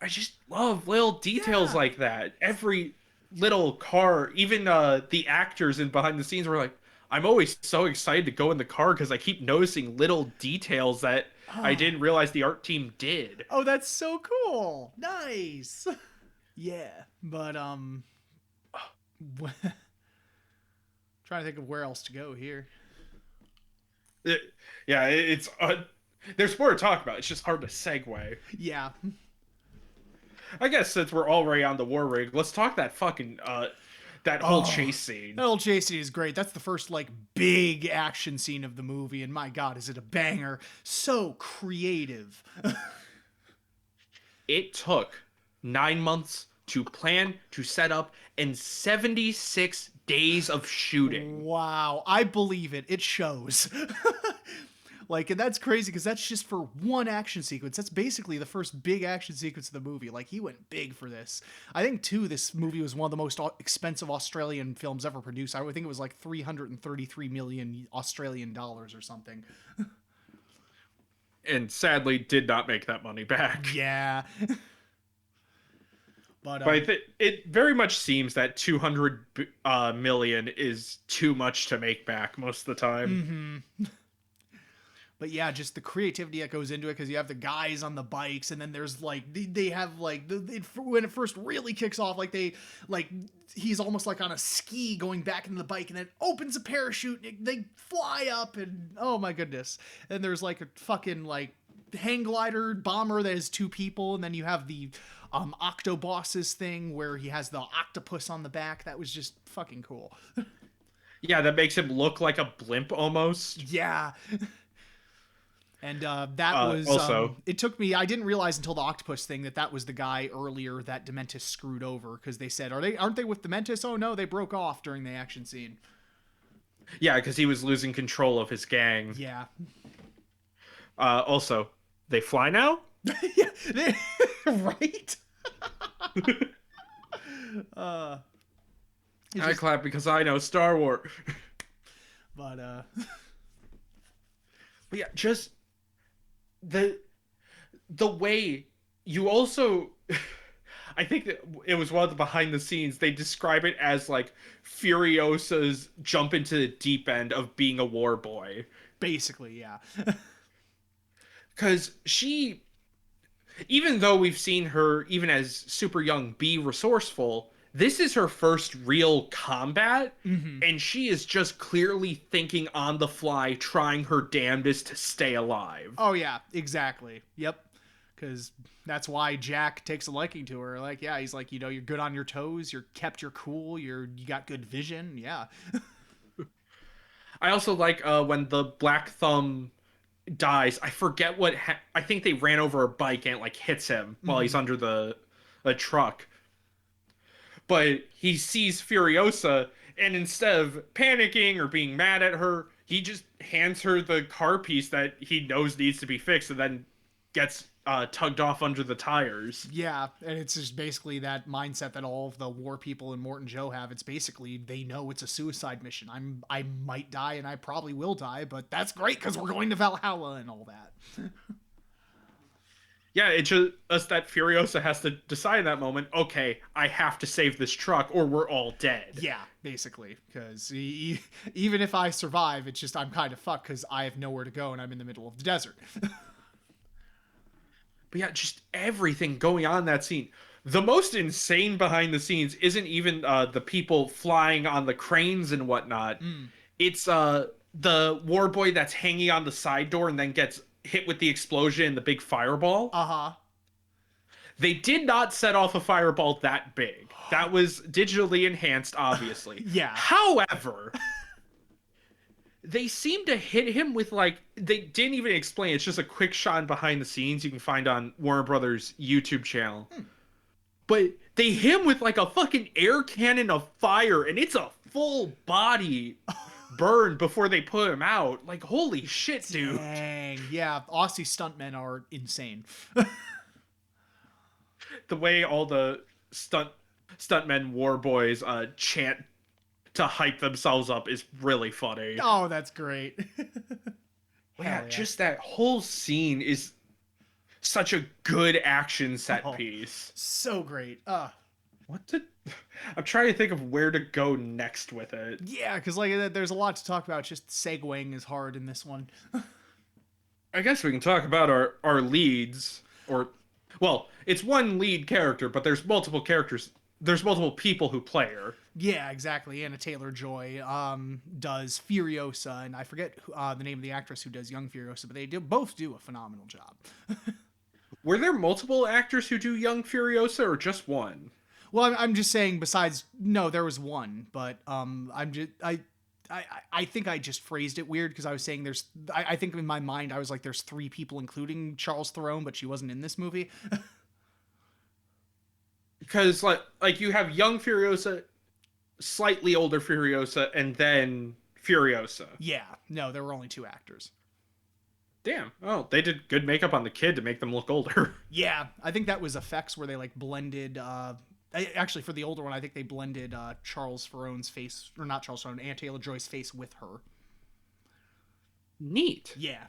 I just love little details Yeah. like that. Every little car, even the actors in behind the scenes were like, I'm always so excited to go in the car because I keep noticing little details that I Oh, didn't realize the art team did. oh, that's so cool. Nice. Yeah, but trying to think of where else to go here. It- yeah, it's there's more to talk about. It's just hard to segue. Yeah. I guess since we're already on the war rig, let's talk that fucking that whole Oh, chase scene. that old chase scene is great. That's the first like big action scene of the movie, and my God, is it a banger? So creative. It took 9 months to plan, to set up, and 76 days of shooting. Wow, I believe it. It shows. Like, and that's crazy because that's just for one action sequence. That's basically the first big action sequence of the movie. Like, he went big for this. I think, too, this movie was one of the most expensive Australian films ever produced. I would think it was like 333 million Australian dollars or something. And sadly did not make that money back. Yeah. But But it very much seems that 200 million is too much to make back most of the time. But yeah, just the creativity that goes into it because you have the guys on the bikes, and then there's like they have like when it first really kicks off, like like he's almost like on a ski going back into the bike, and then opens a parachute, and they fly up, and oh my goodness! And there's like a fucking like hang glider bomber that has two people, and then you have the Octobosses thing where he has the octopus on the back. That was just fucking cool. Yeah, that makes him look like a blimp almost. Yeah. And that was Also, it took me. I didn't realize until the octopus thing that was the guy earlier that Dementis screwed over because they said, aren't they with Dementis? Oh no, they broke off during the action scene. yeah, because he was losing control of his gang. Yeah, Also, they fly now. yeah, right. uh, I clap because I know Star Wars. but But yeah, just the way you also I think that it was one of the behind the scenes they describe it as like Furiosa's jump into the deep end of being a war boy, basically, yeah, because she, even though we've seen her even as super young be resourceful, this is her first real combat, and she is just clearly thinking on the fly, trying her damnedest to stay alive. oh yeah, exactly, yep. Because that's why Jack takes a liking to her. Like, yeah, he's like, you're good on your toes. You're kept your cool. You got good vision. Yeah. I also like when the Black Thumb dies. I forget what I think they ran over a bike and it, like hits him while he's under the truck. But he sees Furiosa, and instead of panicking or being mad at her, he just hands her the car piece that he knows needs to be fixed, and then gets tugged off under the tires. Yeah, and it's just basically that mindset that all of the war people in Morton Joe have. It's basically they know it's a suicide mission. I might die, and I probably will die, but that's great because we're going to Valhalla and all that. Yeah, it's just that Furiosa has to decide in that moment, okay, I have to save this truck or we're all dead. Yeah, basically, because even if I survive, it's just I'm kind of fucked because I have nowhere to go and I'm in the middle of the desert. But yeah, just everything going on in that scene. The most insane behind the scenes isn't even the people flying on the cranes and whatnot. It's the war boy that's hanging on the side door and then gets hit with the explosion and the big fireball. Uh-huh. They did not set off a fireball that big. That was digitally enhanced, obviously. Yeah. However, they seem to hit him with like, they didn't even explain. It's just a quick shot behind the scenes you can find on Warner Brothers YouTube channel. But they hit him with like a fucking air cannon of fire, and it's a full body burn before they put him out. Like, holy shit, dude. Dang. Yeah, Aussie stuntmen are insane. The way all the stuntmen war boys chant to hype themselves up is really funny. Oh, that's great. Yeah, Hell yeah. just that whole scene is such a good action set Oh, piece. so great. What did I'm trying to think of where to go next with it. Yeah, because like there's a lot to talk about. Just segueing is hard in this one. I guess we can talk about our leads, or well, it's one lead character, but there's multiple characters. There's multiple people who play her. Yeah, exactly. Anna Taylor-Joy does Furiosa, and I forget the name of the actress who does young Furiosa, but they both do a phenomenal job. Were there multiple actors who do young Furiosa, or just one? Well, I'm just saying. Besides, no, there was one, but I think I just phrased it weird because I was saying there's. I think in my mind I was like, there's three people, including Charles Theron, but she wasn't in this movie. Because like you have young Furiosa, slightly older Furiosa, and then Furiosa. Yeah, no, there were only two actors. Damn. Oh, they did good makeup on the kid to make them look older. Yeah, I think that was effects where they like blended. Actually, for the older one, I think they blended Charles Theron's face, or not Charles Theron, Anna Taylor-Joy's face with her. Neat. Yeah.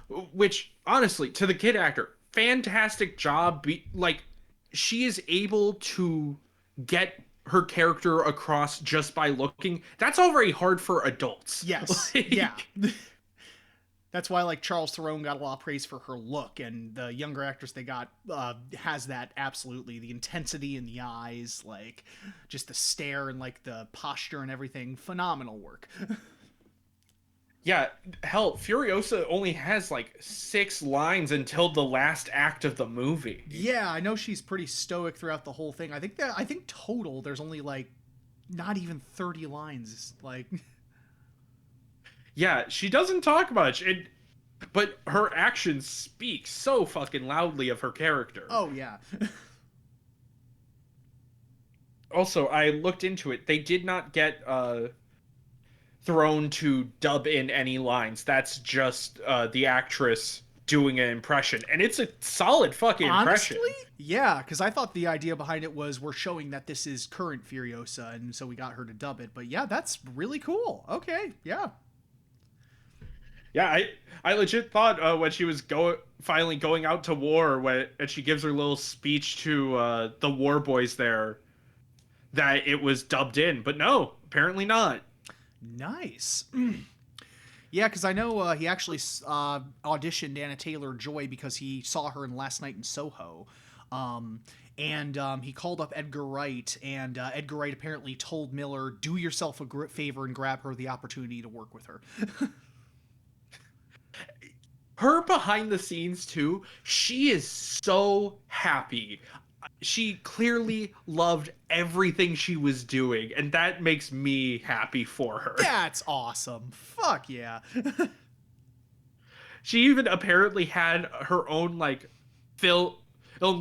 Which, honestly, to the kid actor, fantastic job. Like, she is able to get her character across just by looking. That's already hard for adults. Yes. Like, Yeah. That's why like Charles Theron got a lot of praise for her look, and the younger actress they got has that absolutely. The intensity in the eyes, like just the stare and like the posture and everything. Phenomenal work. Yeah, hell, Furiosa only has like 6 lines until the last act of the movie. Yeah, I know she's pretty stoic throughout the whole thing. I think total there's only like not even 30 lines. Like Yeah, she doesn't talk much, but her actions speak so fucking loudly of her character. oh yeah. Also, I looked into it. They did not get Throne to dub in any lines. That's just the actress doing an impression, and it's a solid fucking impression. Honestly, yeah, because I thought the idea behind it was we're showing that this is current Furiosa, and so we got her to dub it. But yeah, that's really cool. Okay, yeah. Yeah, I legit thought when she was finally going out to war, and she gives her little speech to the war boys there, that it was dubbed in, but no, apparently not. Nice. Yeah, because I know he actually auditioned Anna Taylor-Joy because he saw her in Last Night in Soho. And he called up Edgar Wright, and Edgar Wright apparently told Miller, do yourself a favor and grab her the opportunity to work with her. Her behind the scenes too, she is so happy. She clearly loved everything she was doing, and that makes me happy for her. That's awesome. Fuck yeah. She even apparently had her own like film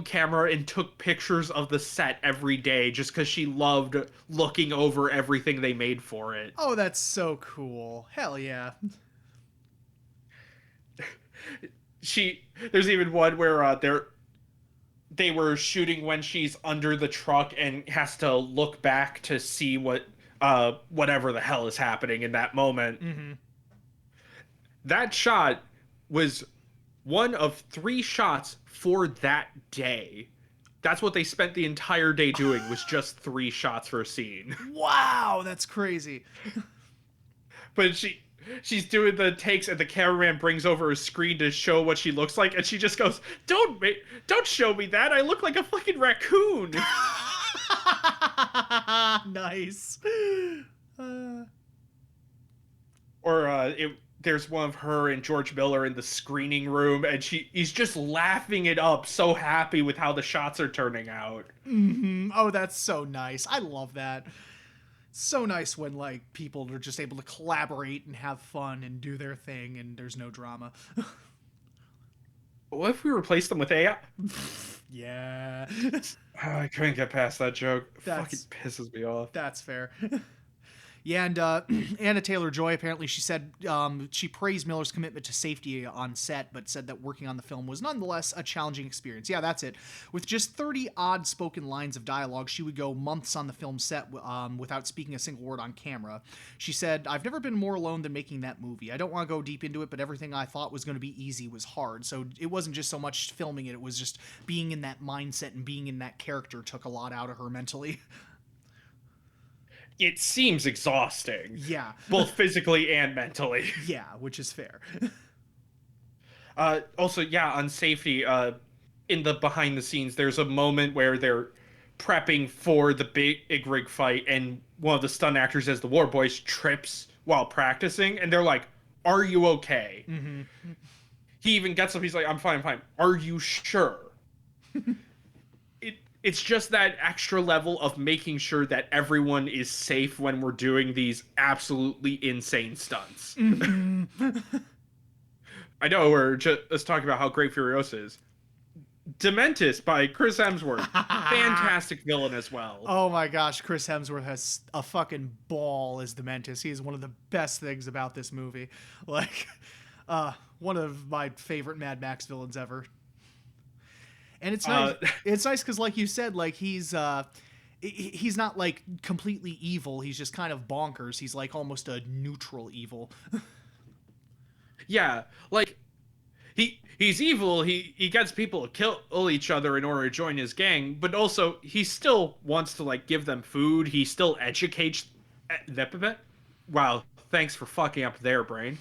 camera and took pictures of the set every day just because she loved looking over everything they made for it. Oh, that's so cool. Hell yeah. There's even one where they were shooting when she's under the truck and has to look back to see whatever the hell is happening in that moment. Mm-hmm. That shot was one of 3 shots for that day. That's what they spent the entire day doing, was just 3 shots for a scene. Wow, that's crazy. But she's doing the takes, and the cameraman brings over a screen to show what she looks like, and she just goes, don't show me that, I look like a fucking raccoon. Nice. There's one of her and George Miller in the screening room, and he's just laughing it up, so happy with how the shots are turning out. Mm-hmm. Oh, that's so nice. I love that. So nice when like people are just able to collaborate and have fun and do their thing and there's no drama. What if we replaced them with AI? Yeah. Oh, I couldn't get past that joke. Fucking pisses me off. That's fair. Yeah, and Anna Taylor-Joy, apparently she said she praised Miller's commitment to safety on set, but said that working on the film was nonetheless a challenging experience. Yeah, that's it. With just 30 odd spoken lines of dialogue, she would go months on the film set without speaking a single word on camera. She said, "I've never been more alone than making that movie. I don't want to go deep into it, but everything I thought was going to be easy was hard." So it wasn't just so much filming it, it was just being in that mindset and being in that character took a lot out of her mentally. It seems exhausting. Yeah. Both physically and mentally. Yeah, which is fair. Also, yeah, on safety, in the behind the scenes, there's a moment where they're prepping for the big rig fight, and one of the stunt actors as the War Boys trips while practicing, and they're like, "Are you okay?" Mm-hmm. He even gets up, he's like, I'm fine, I'm fine. Are you sure? It's just that extra level of making sure that everyone is safe when we're doing these absolutely insane stunts. Mm-hmm. I know we're just talking about how great Furiosa is. Dementis by Chris Hemsworth. Fantastic villain as well. Oh my gosh, Chris Hemsworth has a fucking ball as Dementis. He is one of the best things about this movie. Like, one of my favorite Mad Max villains ever. And it's nice. It's nice because, like you said, like he's not like completely evil. He's just kind of bonkers. He's like almost a neutral evil. Yeah, like he's evil. He gets people to kill each other in order to join his gang, but also he still wants to like give them food. He still educates them. Wow, thanks for fucking up their brain.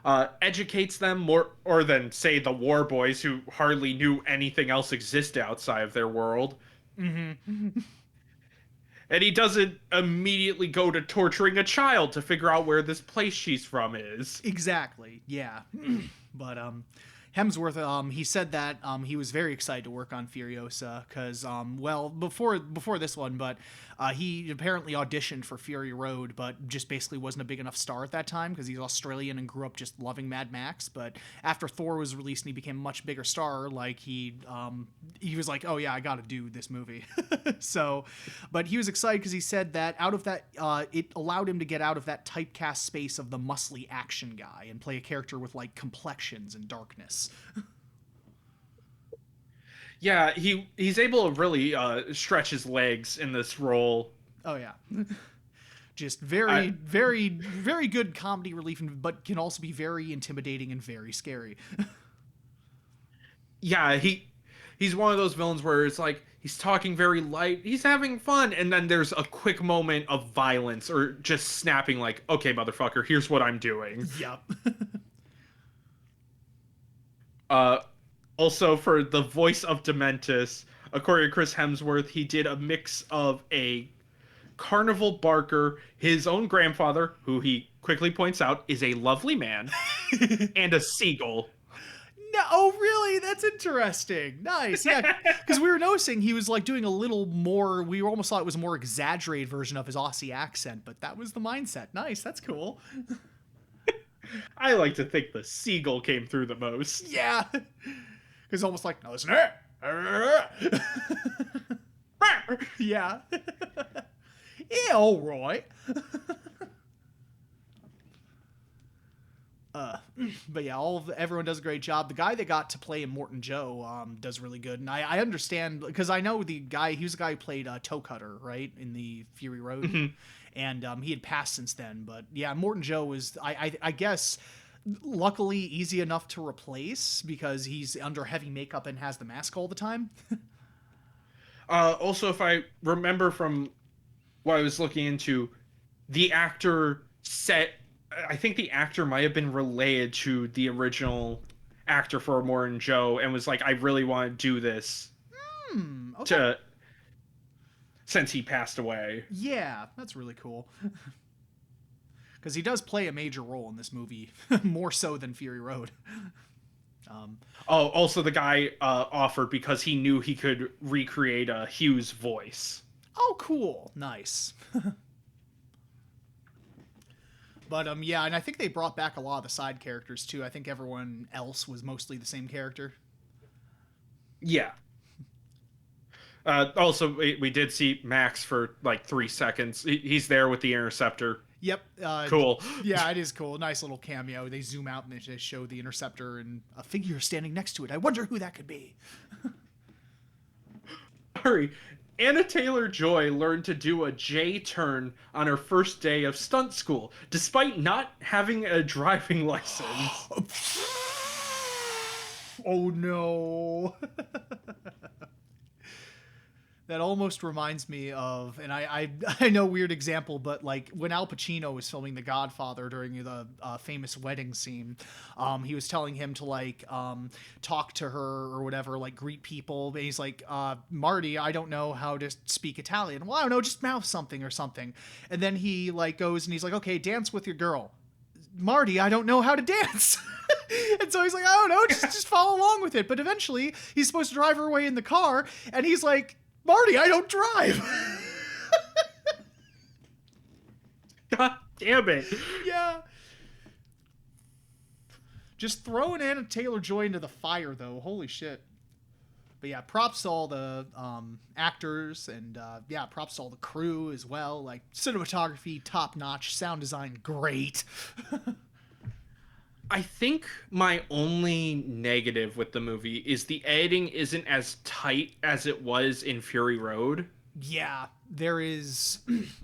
Educates them more than, say, the War Boys, who hardly knew anything else existed outside of their world. Mm-hmm. And he doesn't immediately go to torturing a child to figure out where this place she's from is. Exactly, yeah. But Hemsworth, he said that he was very excited to work on Furiosa because, well, before this one, but he apparently auditioned for Fury Road, but just basically wasn't a big enough star at that time because he's Australian and grew up just loving Mad Max. But after Thor was released and he became a much bigger star, like he was like, oh yeah, I got to do this movie. So, but he was excited because he said that out of that, it allowed him to get out of that typecast space of the muscly action guy and play a character with like complexions and darkness. Yeah, he's able to really stretch his legs in this role. Oh yeah. Just very, very, very good comedy relief, but can also be very intimidating and very scary. Yeah, he's one of those villains where it's like he's talking very light, he's having fun, and then there's a quick moment of violence or just snapping like, okay, motherfucker, here's what I'm doing. Yep. Also, for the voice of Dementis, according to Chris Hemsworth, he did a mix of a carnival barker, his own grandfather, who he quickly points out is a lovely man, and a seagull. No, oh really? That's interesting. Nice. Yeah, because we were noticing he was like doing a little more. We almost thought it was a more exaggerated version of his Aussie accent, but that was the mindset. Nice. That's cool. I like to think the seagull came through the most. Yeah. It's almost like, no, listen here. Yeah. Yeah, all right. But yeah, everyone does a great job. The guy that got to play Immortan Joe does really good, and I understand because I know the guy. He was the guy who played Toe Cutter, right, in the Fury Road, Mm-hmm. and he had passed since then. But yeah, Immortan Joe was I guess luckily easy enough to replace because he's under heavy makeup and has the mask all the time. Also, if I remember from what I was looking into, the actor I think the actor might have been related to the original actor for Immortan Joe and was like, I really want to do this Okay. since he passed away. Yeah, that's really cool. Because he does play a major role in this movie, more so than Fury Road. Also the guy offered because he knew he could recreate Hugh's voice. Oh, cool. Nice. But yeah, and I think they brought back a lot of the side characters too. I think everyone else was mostly the same character. Yeah. Also, we did see Max for like 3 seconds. He's there with the interceptor. Yep. Cool. Yeah, it is cool. Nice little cameo. They zoom out and they show the interceptor and a figure standing next to it. I wonder who that could be. Sorry. Anna Taylor-Joy learned to do a J-turn on her first day of stunt school, despite not having a driving license. Oh no. That almost reminds me of, and I know, weird example, but like when Al Pacino was filming The Godfather during the famous wedding scene, he was telling him to like talk to her or whatever, like greet people. And he's like, Marty, I don't know how to speak Italian. Well, I don't know, just mouth something or something. And then he like goes and he's like, okay, dance with your girl. Marty, I don't know how to dance. And so he's like, I don't know, just follow along with it. But eventually he's supposed to drive her away in the car, and he's like, Marty, I don't drive. God damn it. Yeah. Just throwing Anna Taylor-Joy into the fire, though. Holy shit. But yeah, props to all the actors, and yeah, props to all the crew as well. Like, cinematography, top-notch. Sound design, great. I think my only negative with the movie is the editing isn't as tight as it was in Fury Road. Yeah, there is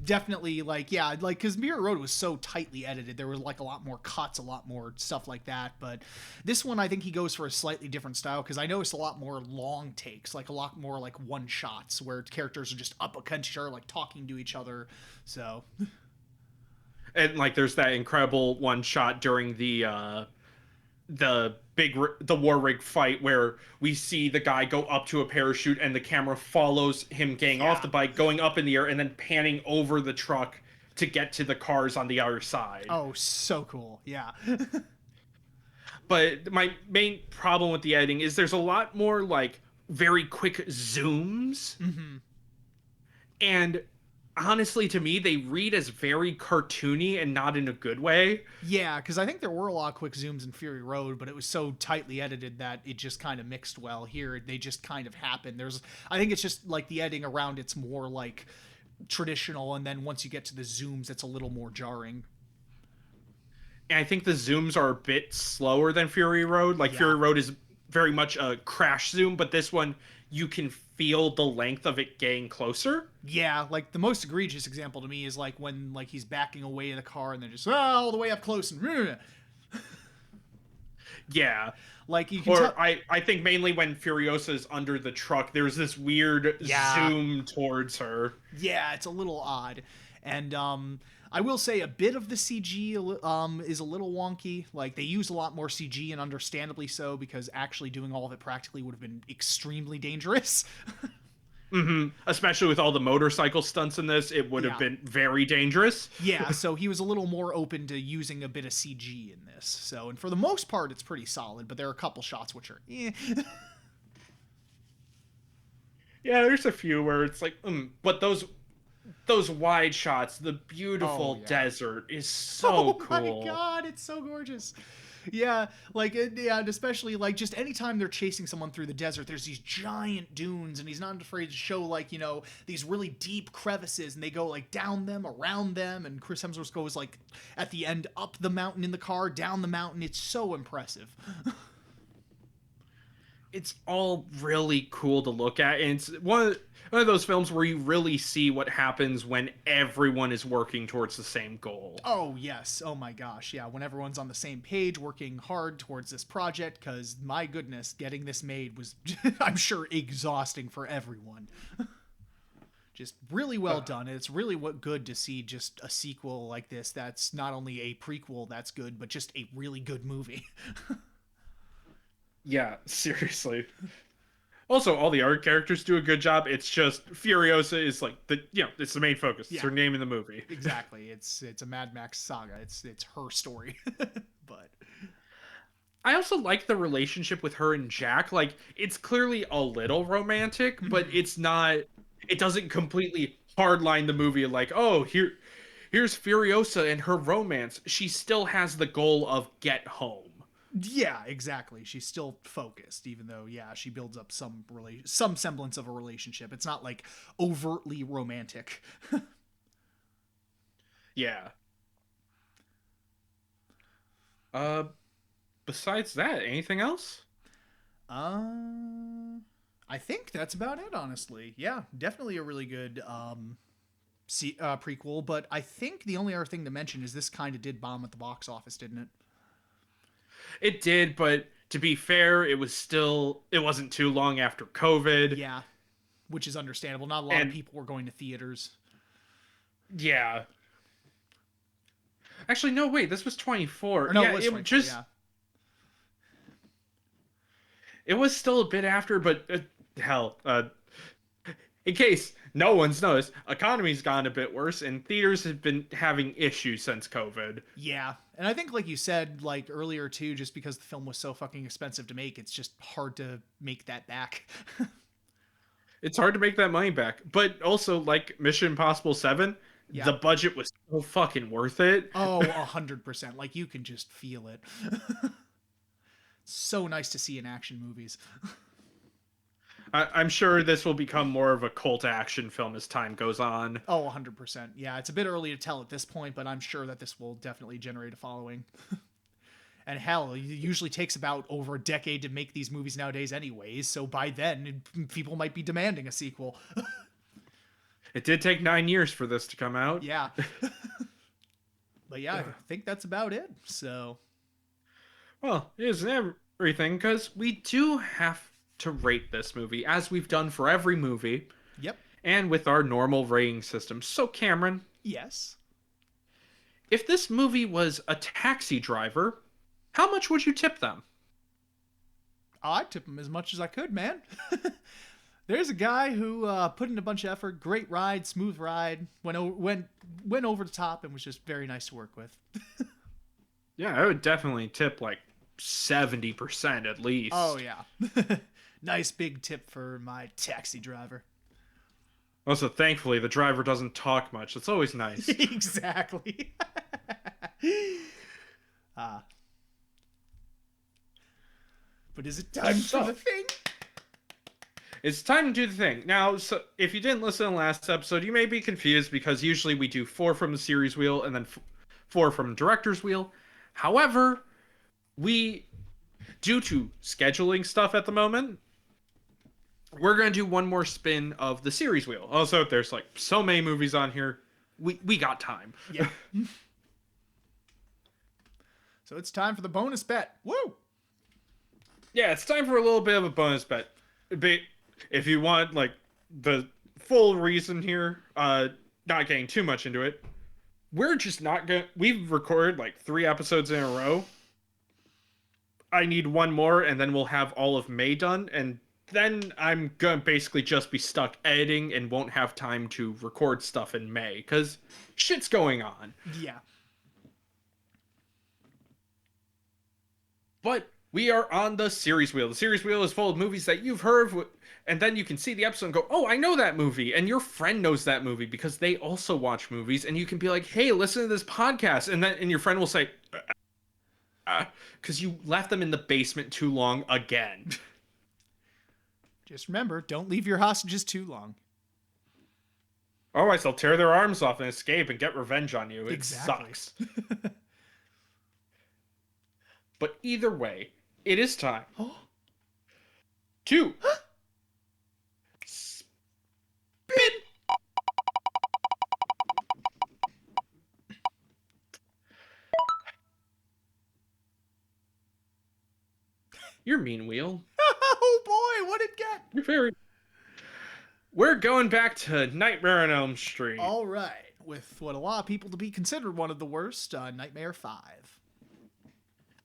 definitely like, yeah, like, because Fury Road was so tightly edited, there was like a lot more cuts, a lot more stuff like that. But this one, I think he goes for a slightly different style, because I noticed a lot more long takes, like a lot more like one shots where characters are just up against each other, like talking to each other. So. And like there's that incredible one shot during the war rig fight where we see the guy go up to a parachute and the camera follows him getting off the bike, going up in the air, and then panning over the truck to get to the cars on the other side. Oh, so cool. Yeah. But my main problem with the editing is there's a lot more like very quick zooms. And honestly, to me, they read as very cartoony and not in a good way. Yeah, because I think there were a lot of quick zooms in Fury Road, but it was so tightly edited that it just kind of mixed well. Here, they just kind of happen. I think it's just like the editing around it's more like traditional, and then once you get to the zooms, it's a little more jarring. And I think the zooms are a bit slower than Fury Road. Like, Fury Road is very much a crash zoom, but this one, you can feel the length of it getting closer. Yeah, like the most egregious example to me is like when like he's backing away in the car and then just all the way up close and yeah, like you can I think mainly when Furiosa is under the truck, there's this weird zoom towards her. Yeah, it's a little odd. And I will say a bit of the CG is a little wonky. Like, they use a lot more CG, and understandably so, because actually doing all of it practically would have been extremely dangerous. Especially with all the motorcycle stunts in this, it would have been very dangerous. Yeah, so he was a little more open to using a bit of CG in this. So, and for the most part, it's pretty solid, but there are a couple shots which are Yeah, there's a few where it's like, but those wide shots, the beautiful desert is so cool. Oh my god, it's so gorgeous. Yeah, like, yeah, and especially like just anytime they're chasing someone through the desert, there's these giant dunes, and he's not afraid to show like, you know, these really deep crevices, and they go like down them, around them, and Chris Hemsworth goes like at the end up the mountain in the car, down the mountain. It's so impressive. It's all really cool to look at, and it's one of those films where you really see what happens when everyone is working towards the same goal. Oh, yes. Oh, my gosh. Yeah, when everyone's on the same page, working hard towards this project, because, my goodness, getting this made was, I'm sure, exhausting for everyone. Just really well done. It's really good to see just a sequel like this that's not only a prequel that's good, but just a really good movie. Yeah, seriously. Also, all the other characters do a good job. It's just Furiosa is like it's the main focus. It's her name in the movie. Exactly. It's a Mad Max saga. It's her story. But I also like the relationship with her and Jack. Like, it's clearly a little romantic, but it's not. It doesn't completely hardline the movie. Like, oh, here's Furiosa and her romance. She still has the goal of get home. Yeah, exactly. She's still focused, even though, yeah, she builds up some semblance of a relationship. It's not like overtly romantic. Yeah. Uh, Besides that, anything else? Uh, I think that's about it, honestly. Yeah, definitely a really good prequel. But I think the only other thing to mention is this kind of did bomb at the box office, didn't it? It did, but to be fair, it wasn't too long after COVID. Yeah, which is understandable. Not a lot of And people were going to theaters. yeah. Actually, no, wait, this was Or 24. no, Yeah, it was it 24. just Yeah, it was still a bit after, but hell, in case no one's noticed, economy's gone a bit worse, and theaters have been having issues since COVID. yeah, and I think, like you said, like earlier too, just because the film was so fucking expensive to make, it's just hard to make that back. It's hard to make that money back, but also like Mission Impossible 7, Yeah. the budget was so fucking worth it. Oh, 100%. Like you can just feel it. So nice to see in action movies. I'm sure this will become more of a cult action film as time goes on. Oh, 100%. Yeah, it's a bit early to tell at this point, but I'm sure that this will definitely generate a following. And hell, it usually takes about over a decade to make these movies nowadays anyways, so by then people might be demanding a sequel. It did take 9 years for this to come out. Yeah. But yeah, I think that's about it. So, Well, it isn't everything, because we do have to rate this movie, as we've done for every movie, yep. and with our normal rating system. So, Cameron, Yes. if this movie was a taxi driver, how much would you tip them? I'd tip him as much as I could, man. There's a guy who put in a bunch of effort. Great ride, smooth ride. Went over the top and was just very nice to work with. Yeah, I would definitely tip like 70% at least. Oh yeah, nice big tip for my taxi driver. Also, thankfully, the driver doesn't talk much. It's always nice. Exactly. But is it time for the thing? It's time to do the thing. Now, so if you didn't listen to the last episode, you may be confused because usually we do 4 from the series wheel and then 4 from director's wheel. However, due to scheduling stuff at the moment, we're going to do one more spin of the series wheel. Also, there's like so many movies on here. We got time. Yeah. So it's time for the bonus bet. Woo! Yeah, it's time for a little bit of a bonus bet. If you want like the full reason here, not getting too much into it, we're just not gonna. We've recorded like 3 episodes in a row. I need one more, and then we'll have all of May done, and then I'm gonna basically just be stuck editing and won't have time to record stuff in May because shit's going on. Yeah. But we are on the series wheel. The series wheel is full of movies that you've heard, and then you can see the episode and go, "Oh, I know that movie," and your friend knows that movie because they also watch movies, and you can be like, "Hey, listen to this podcast," and your friend will say, "Because you left them in the basement too long again." Just remember, don't leave your hostages too long. Otherwise, they'll tear their arms off and escape and get revenge on you. It Exactly. sucks. But either way, it is time to spin. You're mean, Wheel. Oh boy, what did it get? You're very. We're going back to Nightmare on Elm Street. All right, with what a lot of people to be considered one of the worst, Nightmare 5.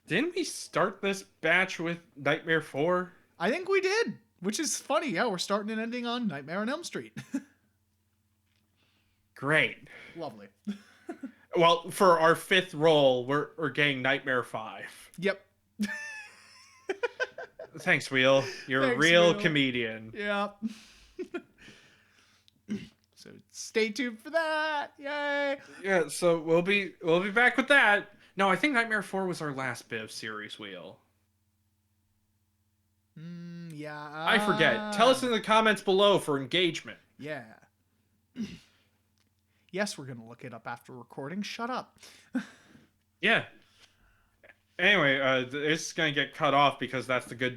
Didn't we start this batch with Nightmare 4? I think we did, which is funny. Yeah, we're starting and ending on Nightmare on Elm Street. Great. Lovely. Well, for our 5th roll, we're getting Nightmare 5. Yep. Thanks, Wheel. You're Thanks, a real Wheel. comedian. Yep. So stay tuned for that. Yay. Yeah, so we'll be back with that. No, I think Nightmare 4 was our last bit of series wheel. Yeah. I forget. Tell us in the comments below for engagement. Yeah. Yes, we're gonna look it up after recording. Shut up. Yeah. Anyway, it's gonna get cut off because that's the good